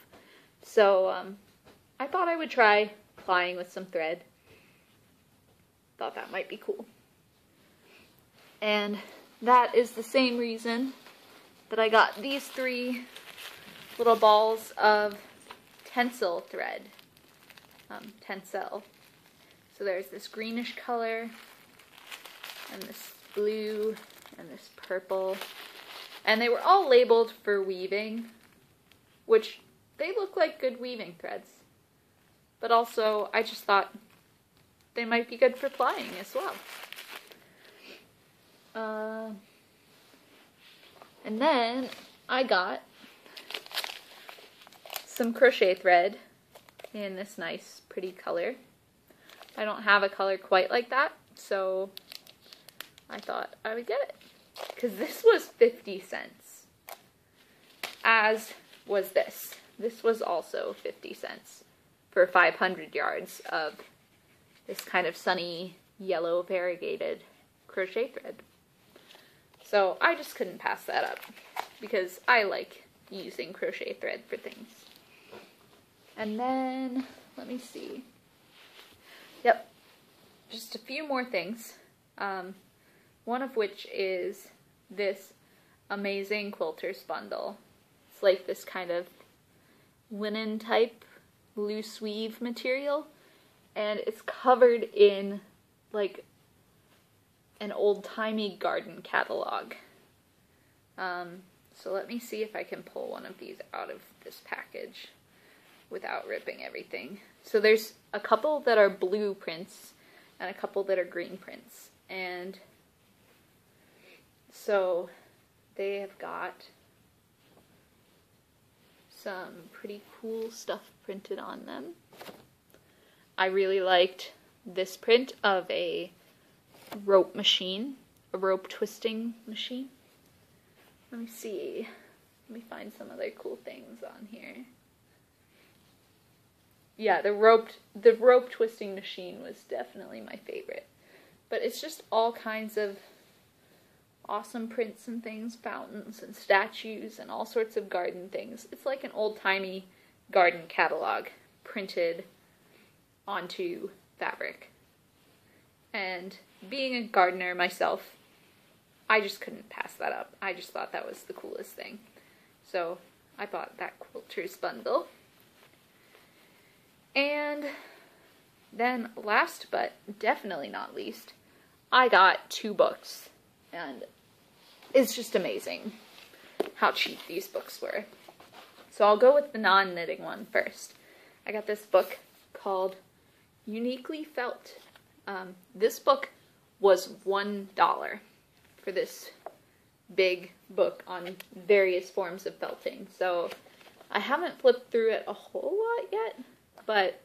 So I thought I would try plying with some thread. Thought that might be cool. And that is the same reason that I got these 3 little balls of tencel thread. Tencel. So there's this greenish color, and this blue, and this purple. And they were all labeled for weaving, which they look like good weaving threads. But also, I just thought they might be good for plying as well. And then I got some crochet thread in this nice, pretty color. I don't have a color quite like that, so I thought I would get it. Because this was 50 cents. As was this. This was also 50 cents for 500 yards of this kind of sunny yellow variegated crochet thread. So I just couldn't pass that up because I like using crochet thread for things. And then, let me see. Yep, just a few more things. One of which is this amazing quilter's bundle. It's like this kind of linen type loose weave material, and it's covered in like an old-timey garden catalog. So let me see if I can pull one of these out of this package without ripping everything. So there's a couple that are blue prints and a couple that are green prints. and so they have got some pretty cool stuff printed on them. I really liked this print of a rope machine, a rope twisting machine. Let me see. Let me find some other cool things on here. Yeah, the rope twisting machine was definitely my favorite. But it's just all kinds of awesome prints and things, fountains and statues and all sorts of garden things. It's like an old-timey garden catalog printed onto fabric. And being a gardener myself, I just couldn't pass that up. I just thought that was the coolest thing. So I bought that quilter's bundle. And then last but definitely not least, I got 2 books. And it's just amazing how cheap these books were. So I'll go with the non-knitting one first. I got this book called Uniquely Felt. This book was $1 for this big book on various forms of felting. So I haven't flipped through it a whole lot yet, but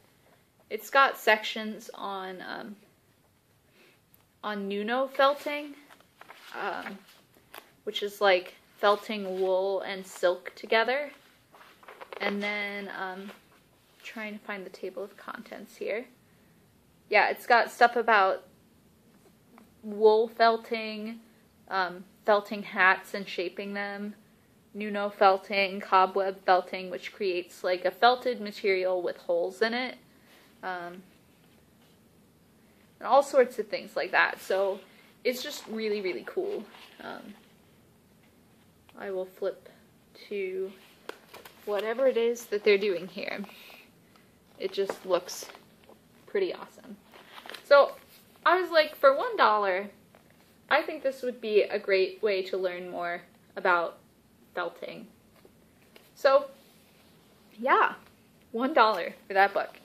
it's got sections on Nuno felting, which is like felting wool and silk together. And then trying to find the table of contents here. Yeah, it's got stuff about wool felting, felting hats and shaping them, Nuno felting, cobweb felting, which creates like a felted material with holes in it, and all sorts of things like that. So it's just really, really cool. I will flip to whatever it is that they're doing here. It just looks pretty awesome. So I was like, for $1, I think this would be a great way to learn more about felting. So yeah, $1 for that book.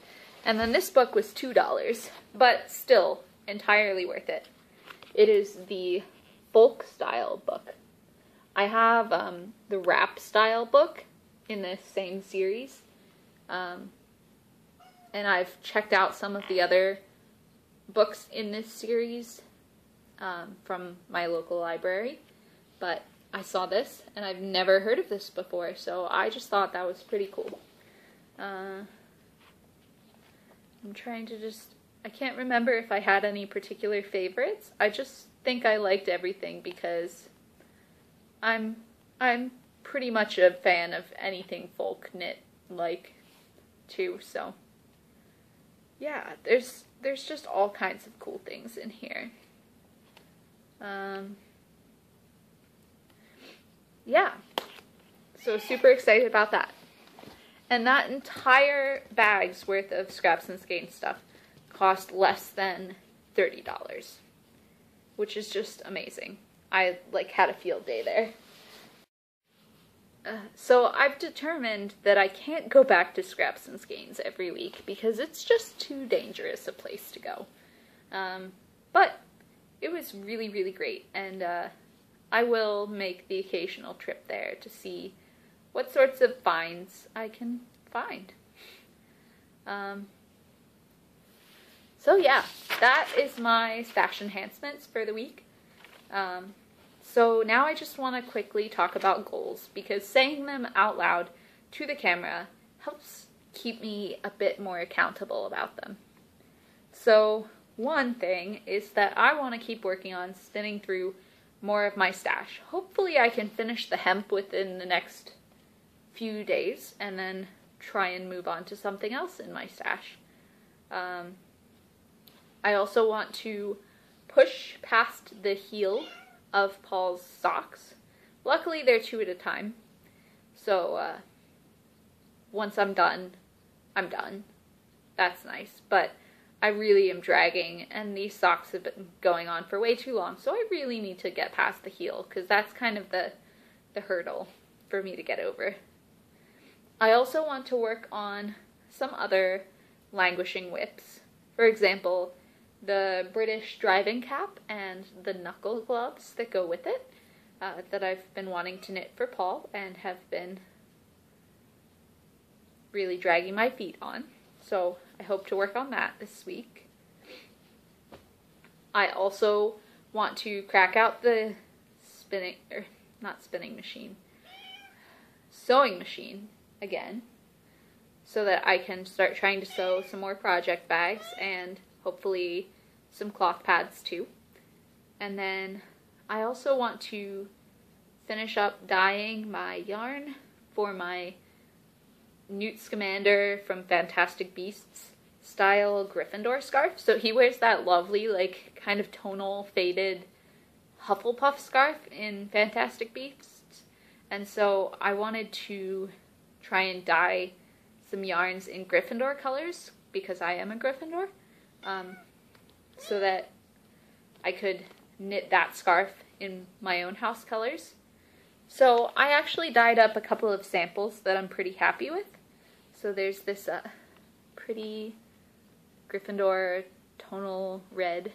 And then this book was $2, but still entirely worth it. It is the folk style book. I have the wrap style book in this same series. And I've checked out some of the other books in this series from my local library, but I saw this and I've never heard of this before, so I just thought that was pretty cool. I'm trying to I can't remember if I had any particular favorites. I just think I liked everything because I'm pretty much a fan of anything folk knit like too, so yeah, there's just all kinds of cool things in here. Yeah, so super excited about that. And that entire bag's worth of scraps and skeins stuff cost less than $30, which is just amazing. I had a field day there. So I've determined that I can't go back to scraps and skeins every week because it's just too dangerous a place to go. But it was really, really great, and I will make the occasional trip there to see what sorts of finds I can find. So yeah, that is my stash enhancements for the week. So now I just want to quickly talk about goals, because saying them out loud to the camera helps keep me a bit more accountable about them. So one thing is that I want to keep working on spinning through more of my stash. Hopefully I can finish the hemp within the next few days and then try and move on to something else in my stash. I also want to push past the heel of Paul's socks. Luckily they're 2 at a time, so once I'm done, I'm done. That's nice, but I really am dragging, and these socks have been going on for way too long, so I really need to get past the heel, because that's kind of the hurdle for me to get over. I also want to work on some other languishing whips. For example, the British driving cap and the knuckle gloves that go with it that I've been wanting to knit for Paul and have been really dragging my feet on. So I hope to work on that this week. I also want to crack out the sewing machine again, so that I can start trying to sew some more project bags and hopefully some cloth pads too. And then I also want to finish up dyeing my yarn for my Newt Scamander from Fantastic Beasts style Gryffindor scarf. So he wears that lovely, like, kind of tonal faded Hufflepuff scarf in Fantastic Beasts. And so I wanted to try and dye some yarns in Gryffindor colors, because I am a Gryffindor, so that I could knit that scarf in my own house colors. So I actually dyed up a couple of samples that I'm pretty happy with. So there's this pretty Gryffindor tonal red,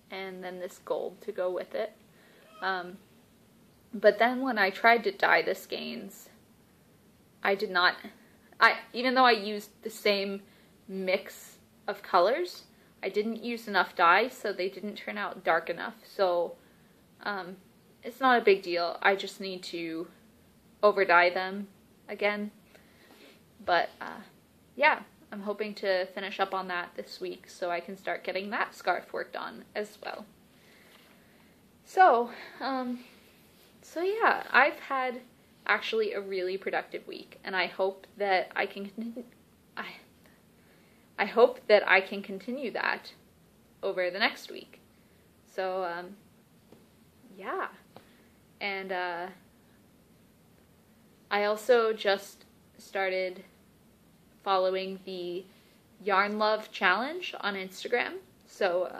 and then this gold to go with it. But then when I tried to dye the skeins, even though I used the same mix of colors, I didn't use enough dye, so they didn't turn out dark enough. So it's not a big deal. I just need to over dye them again. But yeah, I'm hoping to finish up on that this week so I can start getting that scarf worked on as well. So yeah, I've had actually a really productive week, and I hope that I can continue that over the next week. So yeah, and I also just started following the Yarn Love Challenge on Instagram. So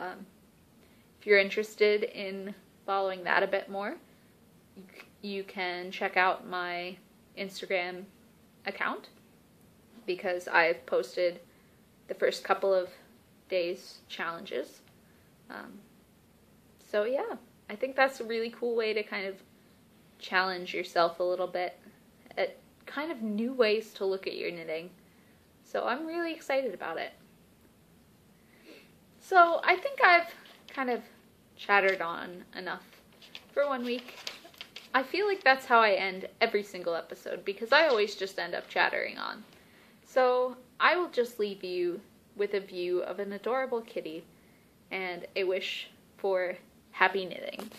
if you're interested in following that a bit more, you can check out my Instagram account, because I've posted the first couple of days' challenges. So yeah, I think that's a really cool way to kind of challenge yourself a little bit at kind of new ways to look at your knitting. So I'm really excited about it. So I think I've kind of chattered on enough for 1 week. I feel like that's how I end every single episode, because I always just end up chattering on. So I will just leave you with a view of an adorable kitty and a wish for happy knitting.